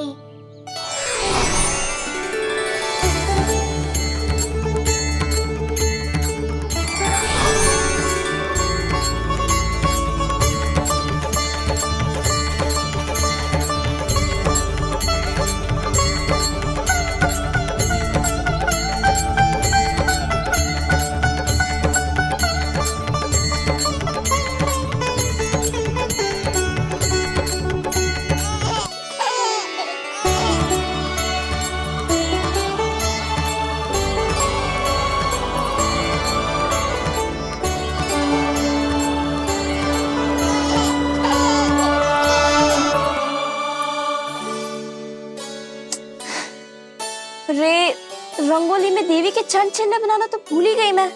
रे, रंगोली में देवी के चरण चिन्ह बनाना तो भूल ही गई मैं।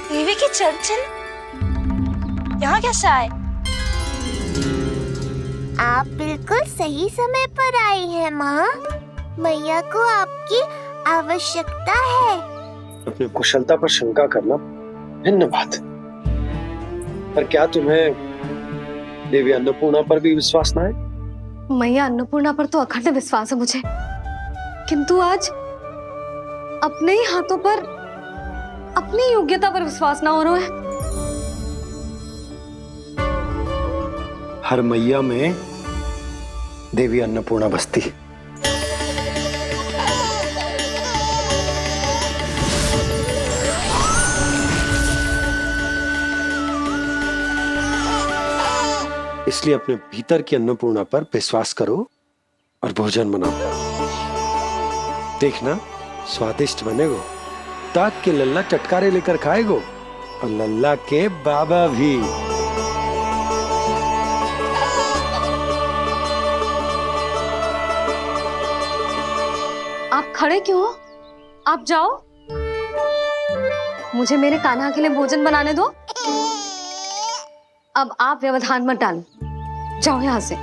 देवी के चरण चिन्ह यहाँ कैसे आए? आप बिल्कुल सही समय पर आई हैं माँ। मैया को आपकी आवश्यकता है। अपनी कुशलता पर शंका करना भिन्न बात, पर क्या तुम्हें देवी अन्नपूर्णा पर भी विश्वास ना है? मैया अन्नपूर्णा पर तो अखंड विश्वास है मुझे, किंतु आज अपने ही हाथों पर अपनी योग्यता पर विश्वास ना हो रहा है। हर मैया में देवी अन्नपूर्णा बसती है। इसलिए अपने भीतर की अन्नपूर्णा पर विश्वास करो और भोजन बनाओ। देखना स्वादिष्ट बनेगो, ताक के लल्ला चटकारे लेकर खाएगो और लल्ला के बाबा भी। आप खड़े क्यों हो? आप जाओ, मुझे मेरे कान्हा के लिए भोजन बनाने दो। अब आप व्यवधान मत डालो, जाओ यहाँ से।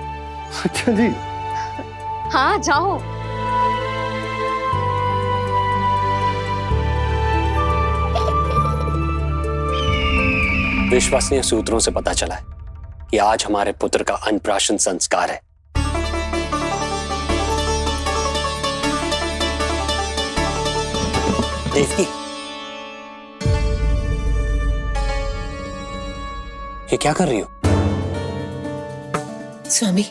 अच्छा जी। हाँ जाओ। विश्वसनीय सूत्रों से पता चला है कि आज हमारे पुत्र का अन्नप्राशन संस्कार है। देवकी, ये क्या कर रही हो? स्वामी,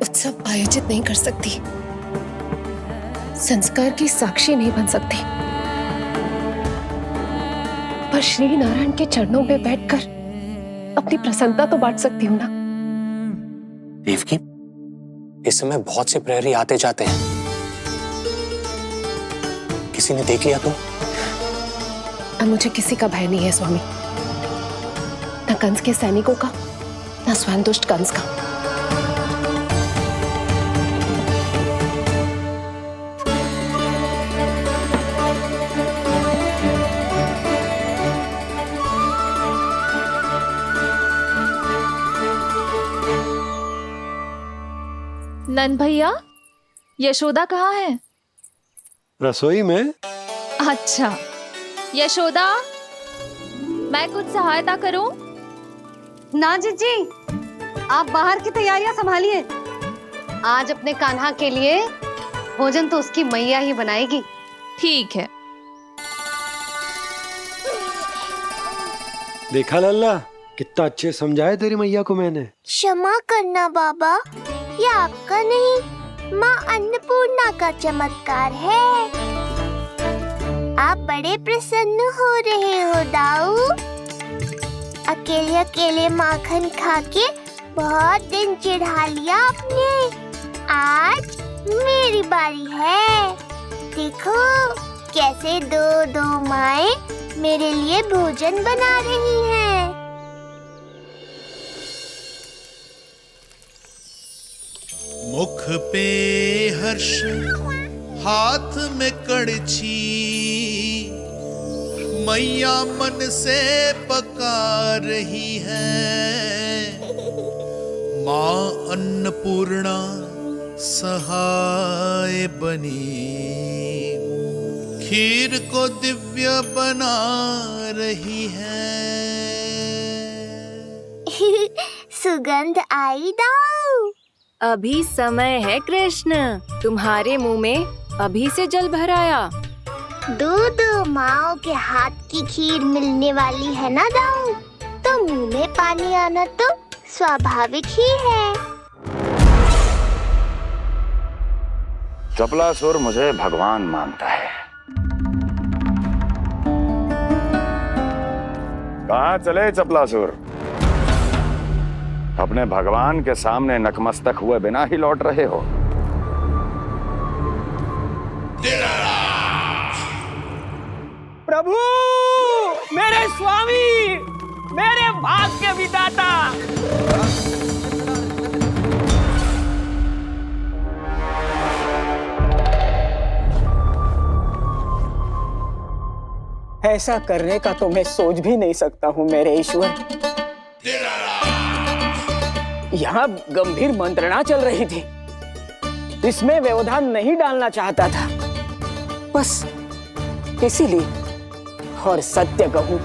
उत्सव आयोजित नहीं कर सकती, संस्कार की साक्षी नहीं बन सकती, पर श्री नारायण के चरणों में बैठकर अपनी प्रसन्नता तो बांट सकती हूँ ना। देवकी, इस समय बहुत से प्रहरी आते जाते हैं, किसी ने देख लिया तो? अब मुझे किसी का भय नहीं है स्वामी, न कंस के सैनिकों का, न स्वयं दुष्ट कंस का। नंद भैया, यशोदा कहाँ है? रसोई में। अच्छा, यशोदा, मैं कुछ सहायता करूं? ना जीजी, आप बाहर की तैयारियां संभालिए। आज अपने कान्हा के लिए भोजन तो उसकी मैया ही बनाएगी। ठीक है। देखा लल्ला, कितना अच्छे समझाया तेरी मैया को मैंने। क्षमा करना बाबा, ये आपका नहीं, माँ अन्नपूर्णा का चमत्कार है। आप बड़े प्रसन्न हो रहे हो दाऊ। अकेले अकेले माखन खा के बहुत दिन चिढ़ा लिया आपने। आज मेरी बारी है। देखो कैसे दो दो माएं मेरे लिए भोजन बना रही हैं। मुख पे हर्ष, हाथ में कड़छी, मैया मन से पका रही है। माँ अन्नपूर्णा सहाय बनी, खीर को दिव्य बना रही है। सुगंध आई दाऊ। अभी समय है कृष्ण, तुम्हारे मुंह में अभी से जल भर आया। दो माओ के हाथ की खीर मिलने वाली है ना दाऊ, तो मुंह में पानी आना तो स्वाभाविक ही है। चपलासुर मुझे भगवान मानता है। कहाँ चले चपलासुर? अपने भगवान के सामने नतमस्तक हुए बिना ही लौट रहे हो। प्रभु, मेरे स्वामी, मेरे भाग्य विधाता। ऐसा करने का तो मैं सोच भी नहीं सकता हूँ मेरे ईश्वर। यहाँ गंभीर मंत्रणा चल रही थी, इसमें व्यवधान नहीं डालना चाहता था, बस इसीलिए। और सत्य कहूं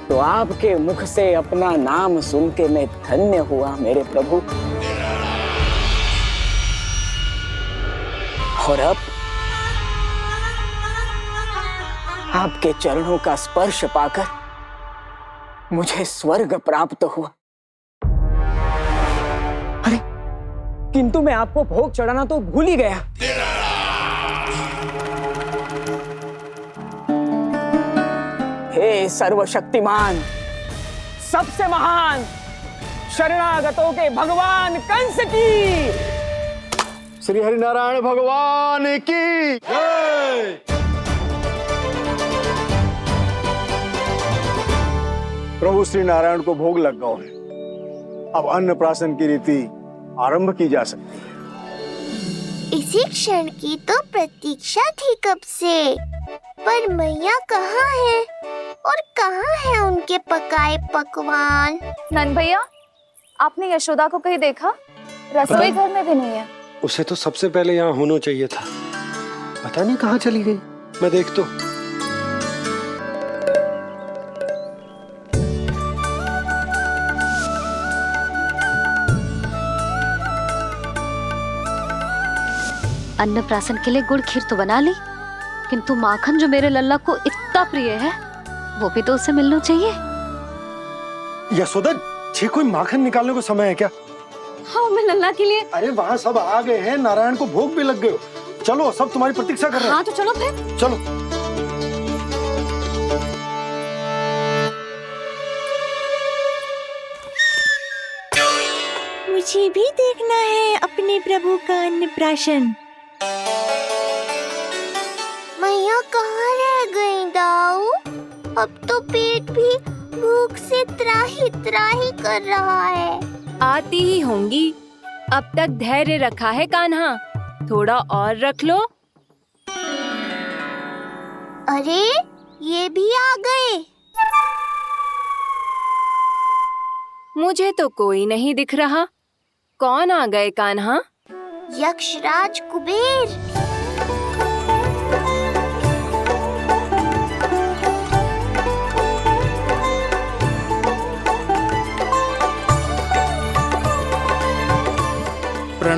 तो आपके मुख से अपना नाम सुन के मैं धन्य हुआ मेरे प्रभु। और अब आपके चरणों का स्पर्श पाकर मुझे स्वर्ग प्राप्त हुआ। अरे किंतु मैं आपको भोग चढ़ाना तो भूल ही गया। हे सर्वशक्तिमान, सबसे महान, शरणागतों के भगवान कंस की, श्री हरिनारायण भगवान की जय। प्रभु श्री नारायण को भोग लग गया है, अब अन्नप्राशन की रीति आरंभ की जा सकती है। इसी क्षण की तो प्रतीक्षा थी कब से, पर मैया कहाँ है और कहाँ है उनके पकाए पकवान? नंद भैया, आपने यशोदा को कहीं देखा? रसोई घर में भी नहीं है। उसे तो सबसे पहले यहाँ होना चाहिए था, पता नहीं कहाँ चली गई। मैं देख तो। अन्नप्राशन के लिए गुड़ खीर तो बना ली, किंतु माखन जो मेरे लल्ला को इतना प्रिय है वो भी तो उसे मिलना चाहिए। यशोदा जी, कोई माखन निकालने को समय है क्या? हाँ, मैं लल्ला के लिए। अरे वहाँ सब आ गए हैं, नारायण को भोग भी लग गए हो। चलो, सब तुम्हारी प्रतीक्षा कर रहे हैं। हाँ तो चलो फिर। चलो। मुझे भी देखना है अपने प्रभु का अन्नप्राशन। मैया कहाँ रह गई दाऊ? अब तो पेट भी भूख से त्राही त्राही कर रहा है। आती ही होंगी, अब तक धैर्य रखा है कान्हा, थोड़ा और रख लो। अरे ये भी आ गए। मुझे तो कोई नहीं दिख रहा, कौन आ गए कान्हा? यक्षराज कुबेर।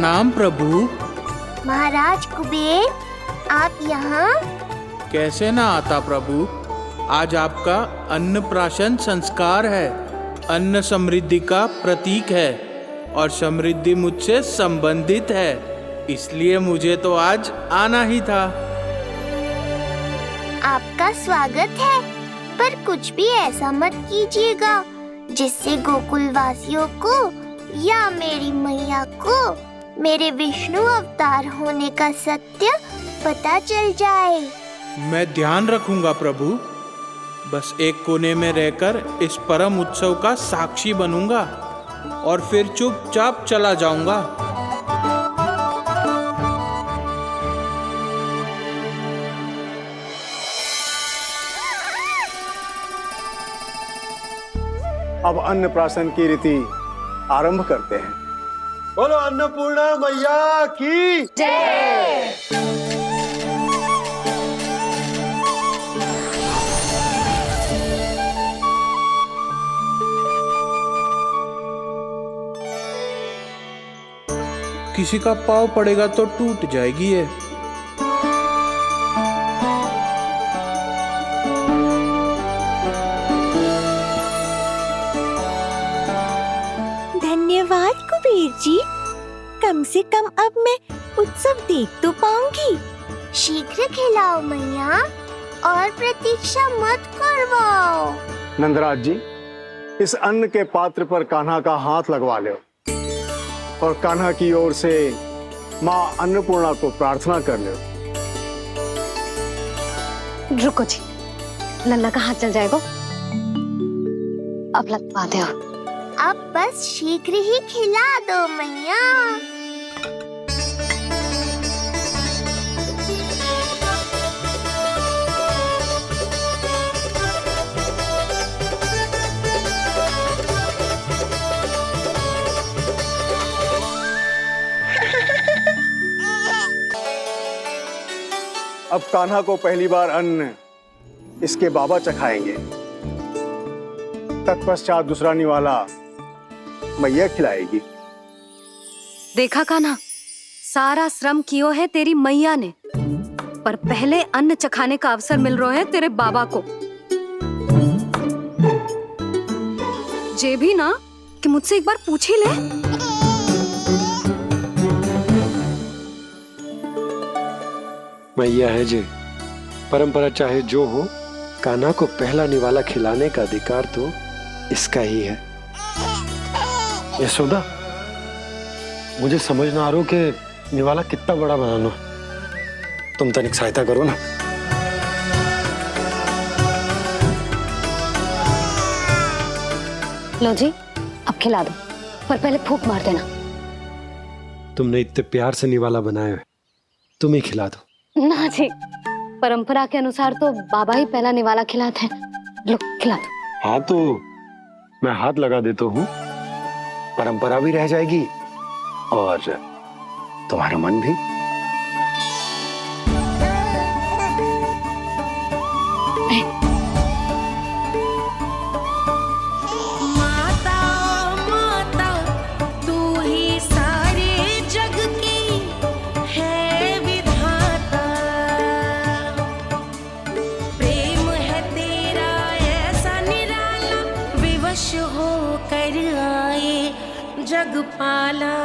प्रणाम प्रभु। महाराज कुबेर, आप यहाँ? कैसे ना आता प्रभु। आज आपका अन्नप्राशन संस्कार है। अन्न समृद्धि का प्रतीक है और समृद्धि मुझसे संबंधित है, इसलिए मुझे तो आज आना ही था। आपका स्वागत है, पर कुछ भी ऐसा मत कीजिएगा जिससे गोकुल वासियों को या मेरी मैया को मेरे विष्णु अवतार होने का सत्य पता चल जाए। मैं ध्यान रखूंगा प्रभु। बस एक कोने में रहकर इस परम उत्सव का साक्षी बनूंगा और फिर चुपचाप चला जाऊंगा। अब अन्नप्राशन की रीति आरंभ करते हैं। बोलो अन्नपूर्णा मैया की जय। किसी का पाँव पड़ेगा तो टूट जाएगी ये। धन्यवाद कुबेर जी, कम से कम अब मैं उत्सव देख तो पाऊंगी। शीघ्र खिलाओ मैया और प्रतीक्षा मत करवाओ। नंदराज जी, इस अन्न के पात्र पर कान्हा का हाथ लगवा लो और कान्हा की ओर से माँ अन्नपूर्णा को प्रार्थना कर लो। रुको जी, लल्ला का हाथ चल जाएगा। अब लगवा दो। अब बस शीघ्र ही खिला दो मैया। अब कान्हा को पहली बार अन्न इसके बाबा चखाएंगे। तत्पश्चात दूसरा निवाला मैया खिलाएगी। देखा कान्हा, सारा श्रम कियो है तेरी मैया ने, पर पहले अन्न चखाने का अवसर मिल रहा है तेरे बाबा को। जे भी ना कि मुझसे एक बार पूछ ही ले। मैया है जे, परंपरा चाहे जो हो, कान्हा को पहला निवाला खिलाने का अधिकार तो इसका ही है। यशोदा, मुझे समझ ना आ रहा कि निवाला कितना बड़ा बनाना। तुम तनिक सहायता करो ना। लो जी, अब खिला दो, पर पहले फूंक मार देना। तुमने इतने प्यार से निवाला बनाया है, तुम ही खिला दो। ना जी, परंपरा के अनुसार तो बाबा ही पहला निवाला खिलाते हैं। लो खिला दो। हाँ तो मैं हाथ लगा देता हूँ, परंपरा भी रह जाएगी और तुम्हारा मन भी। माता माता तू ही सारे जग की है विधाता, प्रेम है तेरा ऐसा निराला, विवश होकर आए जग पाला।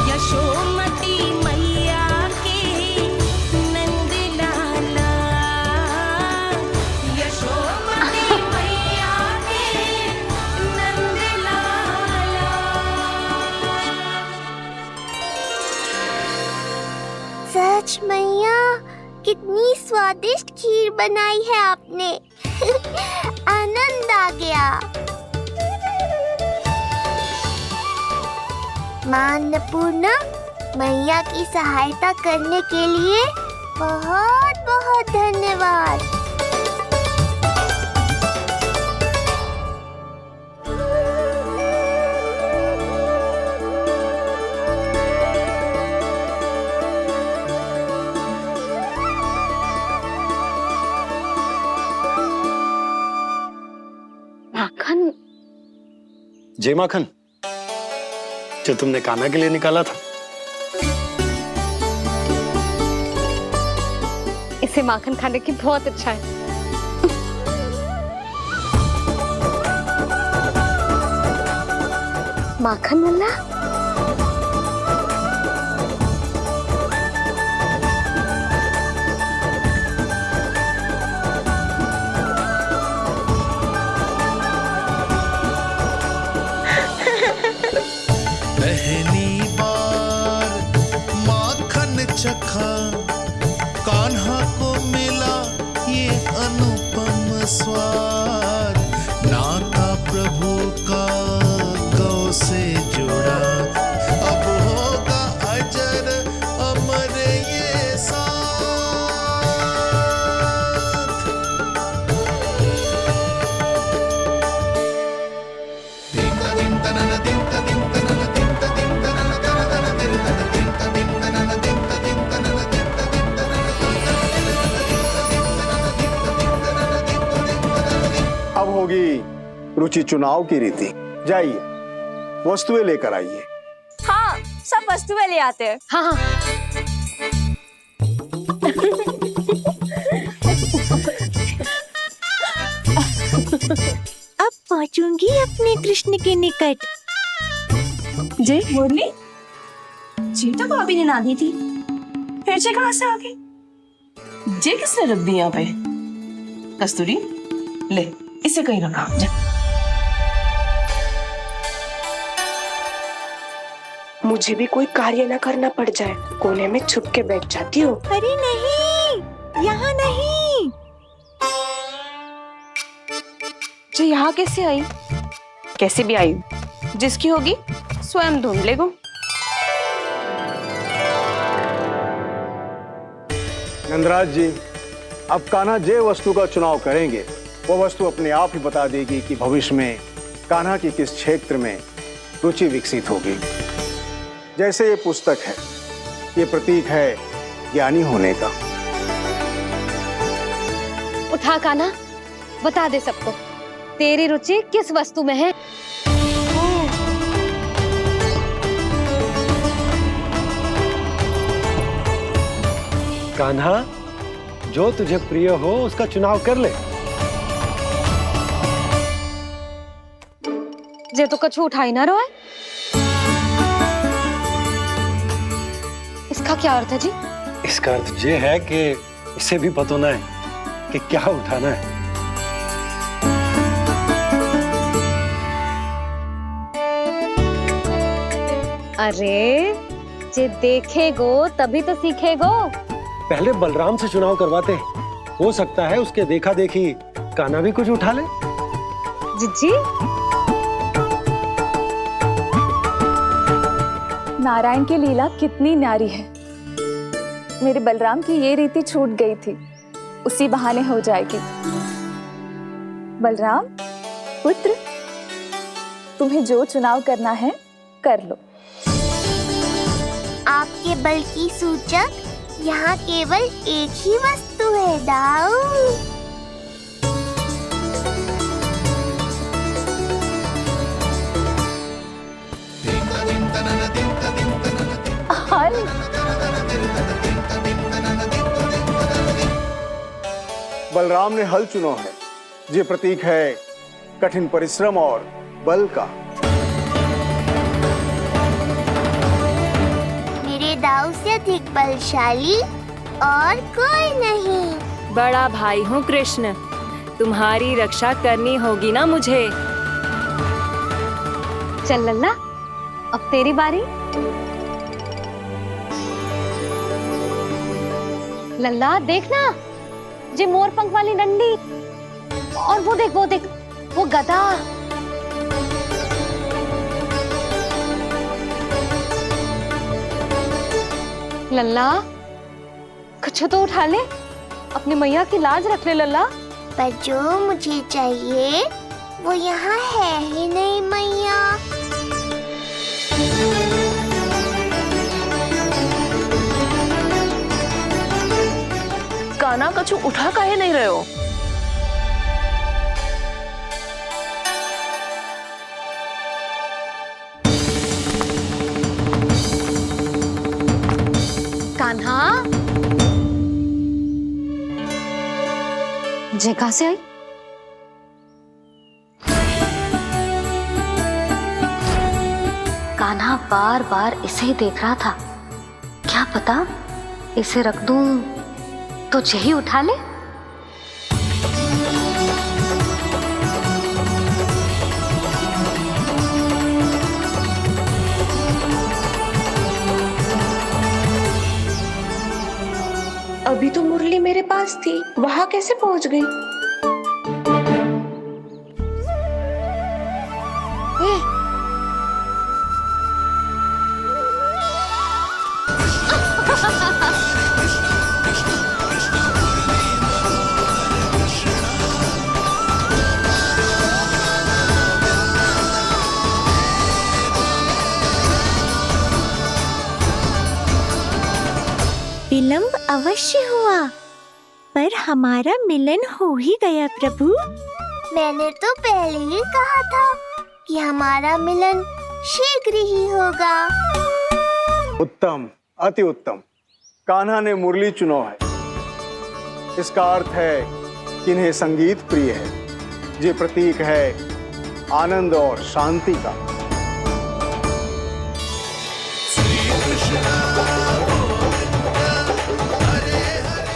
यशोमती मैया के नंद लाला, यशोमती मैया के नंद लाला। सच मैया, कितनी स्वादिष्ट खीर बनाई है आपने। आनंद आ गया। मां अन्नपूर्णा, मैया की सहायता करने के लिए बहुत बहुत धन्यवाद। जय माखन, जो तुमने कान्हा के लिए निकाला था। इसे माखन खाने की बहुत अच्छा है। माखन लल्ला, पहली बार माखन चखा, कान्हा को मिला ये अनुपम स्वाद, नाता प्रभु का गौ से जुड़ा, अब होगा अजर अमर ये साथ। अब होगी रुचि चुनाव की रीति। जाइए, वस्तुएं लेकर आइए। हाँ, सब वस्तुएं ले आते हैं। हाँ हाँ। अब पहुंचूंगी अपने कृष्ण के निकट। जय मुरली, जी तो भाभी ने ना दी थी, फिर से कहाँ से आ गई? जे किसने रख दी यहाँ पे? कस्तूरी, ले इसे कहीं रखा जा। मुझे भी कोई कार्य न करना पड़ जाए, कोने में छुप के बैठ जाती हो। अरे नहीं, यहाँ नहीं। जो यहाँ कैसे आई? कैसे भी आई, जिसकी होगी स्वयं ढूंढ लेगो। नंदराज जी, अब कान्हा जे वस्तु का चुनाव करेंगे वो वस्तु अपने आप ही बता देगी कि भविष्य में कान्हा की किस क्षेत्र में रुचि विकसित होगी। जैसे ये पुस्तक है, ये प्रतीक है ज्ञानी होने का। उठा कान्हा, बता दे सबको तेरी रुचि किस वस्तु में है। कान्हा, जो तुझे प्रिय हो उसका चुनाव कर ले। जे तो कछु उठाई ना रहा है। इसका क्या अर्थ है जी? इसका अर्थ ये है कि इसे भी पता ना है कि क्या उठाना है। अरे जे देखेगो तभी तो सीखेगो। पहले बलराम से चुनाव करवाते हैं, हो सकता है उसके देखा देखी कान्हा भी कुछ उठा ले। जीजी, नारायण की लीला कितनी न्यारी है। मेरे बलराम की ये रीति छूट गई थी, उसी बहाने हो जाएगी। बलराम पुत्र, तुम्हें जो चुनाव करना है कर लो। आपके बल की सूचक यहाँ केवल एक ही वस्तु है दाऊ। बलराम ने हल चुना है, ये प्रतीक है कठिन परिश्रम और बल का। मेरे दाऊ से अधिक बलशाली और कोई नहीं। बड़ा भाई हूँ कृष्ण, तुम्हारी रक्षा करनी होगी ना मुझे। चल लल्ला, अब तेरी बारी। लल्ला देखना, जे मोर पंख वाली डंडी, और वो देख वो गदा। लल्ला कुछ तो उठा ले, अपनी मैया की लाज रख ले लल्ला। पर जो मुझे चाहिए वो यहाँ है ही नहीं मैया। कान्हा कछु उठा काहे नहीं रहे हो? कान्हा। जय कहाँ से आई? कान्हा बार बार इसे ही देख रहा था। क्या पता इसे रख दूं तो जय ही उठा ले। अभी तो मुरली मेरे पास थी, वहां कैसे पहुंच गई? विलंब अवश्य हुआ, पर हमारा मिलन हो ही गया प्रभु। मैंने तो पहले ही कहा था कि हमारा मिलन शीघ्र ही होगा। उत्तम, अति उत्तम। कान्हा ने मुरली चुना है, इसका अर्थ है कि इन्हें संगीत प्रिय है। ये प्रतीक है आनंद और शांति का।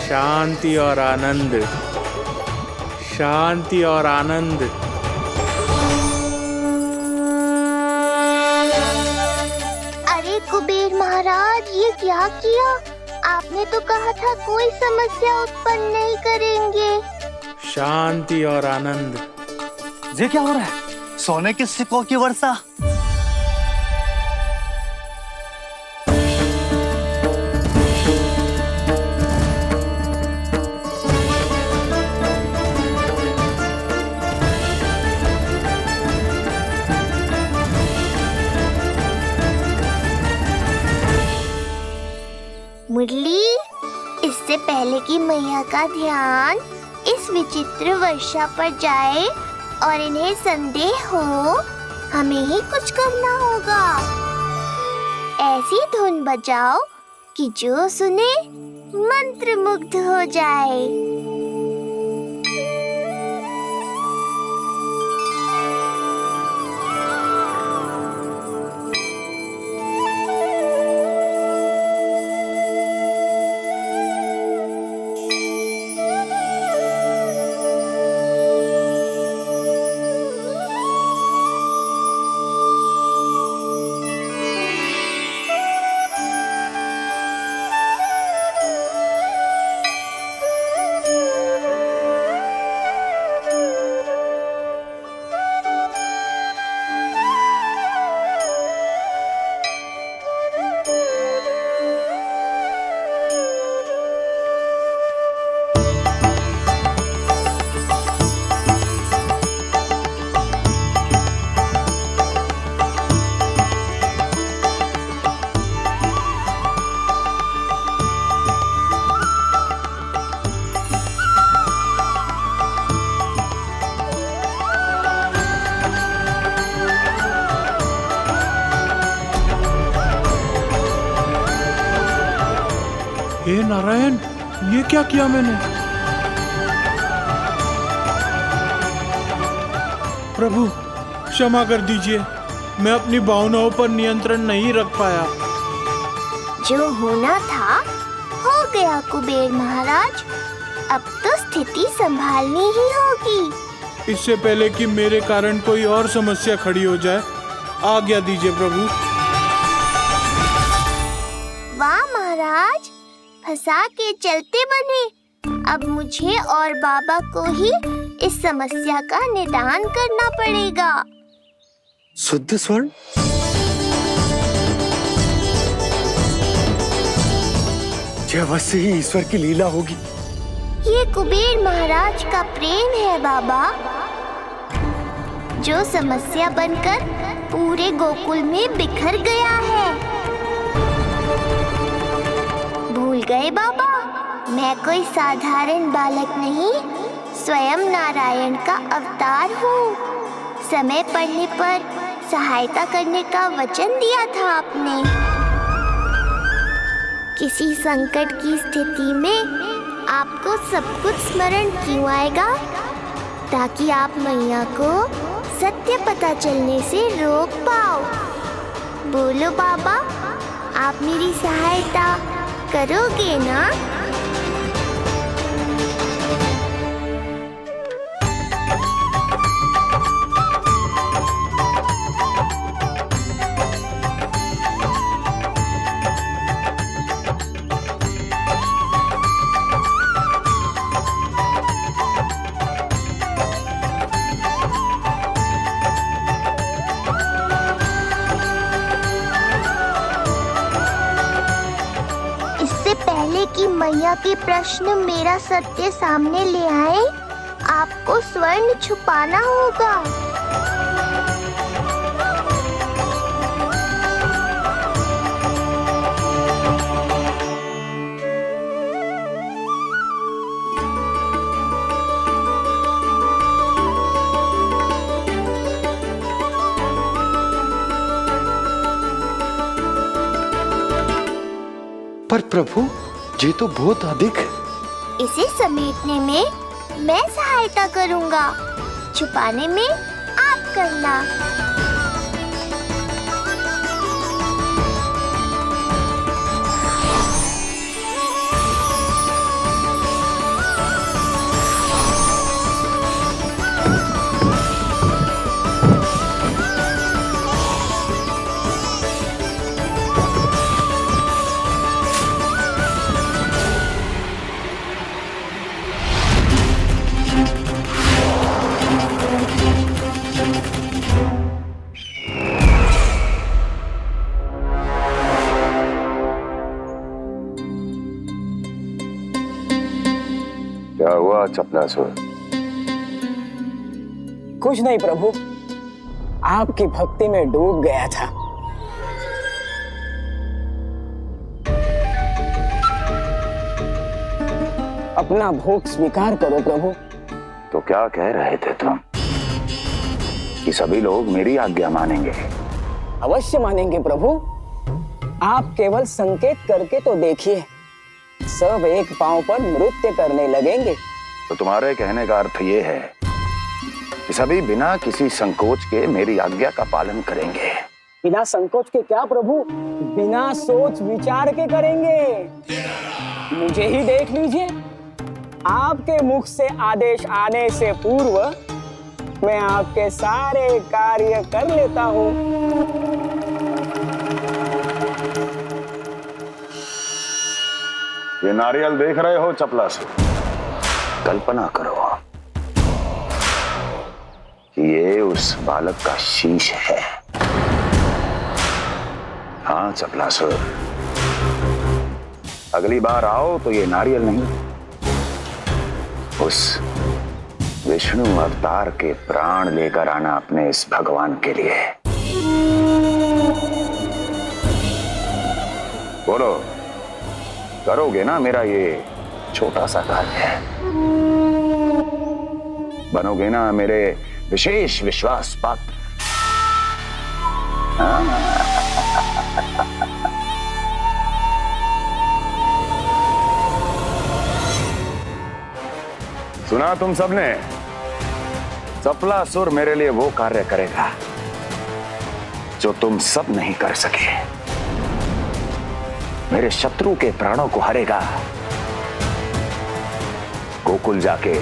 शांति और आनंद, शांति और आनंद। अरे कुबेर महाराज, ये क्या किया? आपने तो कहा था कोई समस्या उत्पन्न नहीं करेंगे। शांति और आनंद। ये क्या हो रहा है? सोने के सिक्कों की वर्षा। मुरली, इससे पहले कि मैया का ध्यान इस विचित्र वर्षा पर जाए और इन्हें संदेह हो, हमें ही कुछ करना होगा। ऐसी धुन बजाओ कि जो सुने मंत्र मुग्ध हो जाए। हे नारायण, ये क्या किया मैंने? प्रभु क्षमा कर दीजिए, मैं अपनी भावनाओं पर नियंत्रण नहीं रख पाया। जो होना था हो गया कुबेर महाराज। अब तो स्थिति संभालनी ही होगी। इससे पहले कि मेरे कारण कोई और समस्या खड़ी हो जाए, आज्ञा दीजिए प्रभु। वाह महाराज, फंसा के चलते बने। अब मुझे और बाबा को ही इस समस्या का निदान करना पड़ेगा। शुद्ध स्वर्ण? यह अवश्य ही ईश्वर की लीला होगी। ये कुबेर महाराज का प्रेम है बाबा, जो समस्या बनकर पूरे गोकुल में बिखर गया है। भूल गए बाबा, मैं कोई साधारण बालक नहीं, स्वयं नारायण का अवतार हूँ। समय पड़ने पर सहायता करने का वचन दिया था आपने। किसी संकट की स्थिति में आपको सब कुछ स्मरण क्यों आएगा? ताकि आप मैया को सत्य पता चलने से रोक पाओ। बोलो बाबा, आप मेरी सहायता करोगे ना? कि मैया के प्रश्न मेरा सत्य सामने ले आए, आपको स्वर्ण छुपाना होगा। पर प्रभु, ये तो बहुत अधिक है। इसे समेटने में मैं सहायता करूंगा, छुपाने में आप करना। क्या हुआ चपलासुर? कुछ नहीं प्रभु, आपकी भक्ति में डूब गया था। अपना भोग स्वीकार करो प्रभु। तो क्या कह रहे थे तुम कि सभी लोग मेरी आज्ञा मानेंगे? अवश्य मानेंगे प्रभु। आप केवल संकेत करके तो देखिए, सब एक पांव पर नृत्य करने लगेंगे। तो तुम्हारे कहने का अर्थ ये है कि सभी बिना किसी संकोच के मेरी आज्ञा का पालन करेंगे? बिना संकोच के क्या प्रभु, बिना सोच विचार के करेंगे। मुझे ही देख लीजिए, आपके मुख से आदेश आने से पूर्व मैं आपके सारे कार्य कर लेता हूँ। ये नारियल देख रहे हो चपलासुर? कल्पना करो कि ये उस बालक का शीश है। हाँ चपलासुर, अगली बार आओ तो ये नारियल नहीं, उस विष्णु अवतार के प्राण लेकर आना अपने इस भगवान के लिए। बोलो, करोगे ना मेरा ये छोटा सा कार्य? बनोगे ना मेरे विशेष विश्वास पात्र? सुना तुम सबने? चपलासुर मेरे लिए वो कार्य करेगा जो तुम सब नहीं कर सके। मेरे शत्रु के प्राणों को हरेगा। गोकुल जाके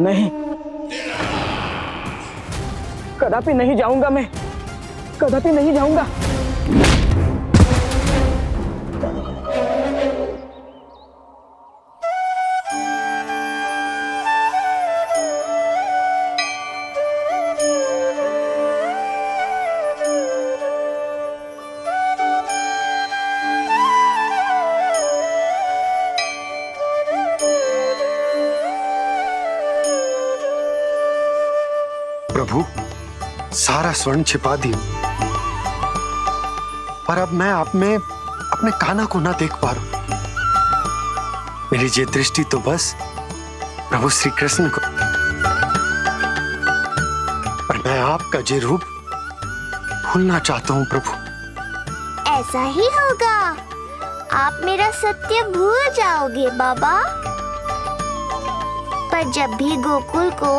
नहीं, कदापि नहीं जाऊंगा मैं, कदापि नहीं जाऊंगा। प्रभु, सारा स्वर्ण छिपा दी, पर अब मैं आप में अपने कान्हा को ना देख पा रहा हूं। मेरी ये दृष्टि तो बस प्रभु श्री कृष्ण को, पर मैं आपका ये रूप भूलना चाहता हूँ प्रभु। ऐसा ही होगा, आप मेरा सत्य भूल जाओगे बाबा। पर जब भी गोकुल को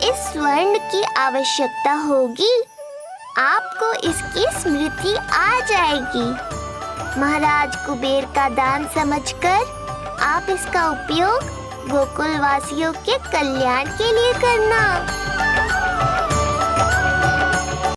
इस स्वर्ण की आवश्यकता होगी, आपको इसकी स्मृति आ जाएगी। महाराज कुबेर का दान समझकर आप इसका उपयोग गोकुल वासियों के कल्याण के लिए करना।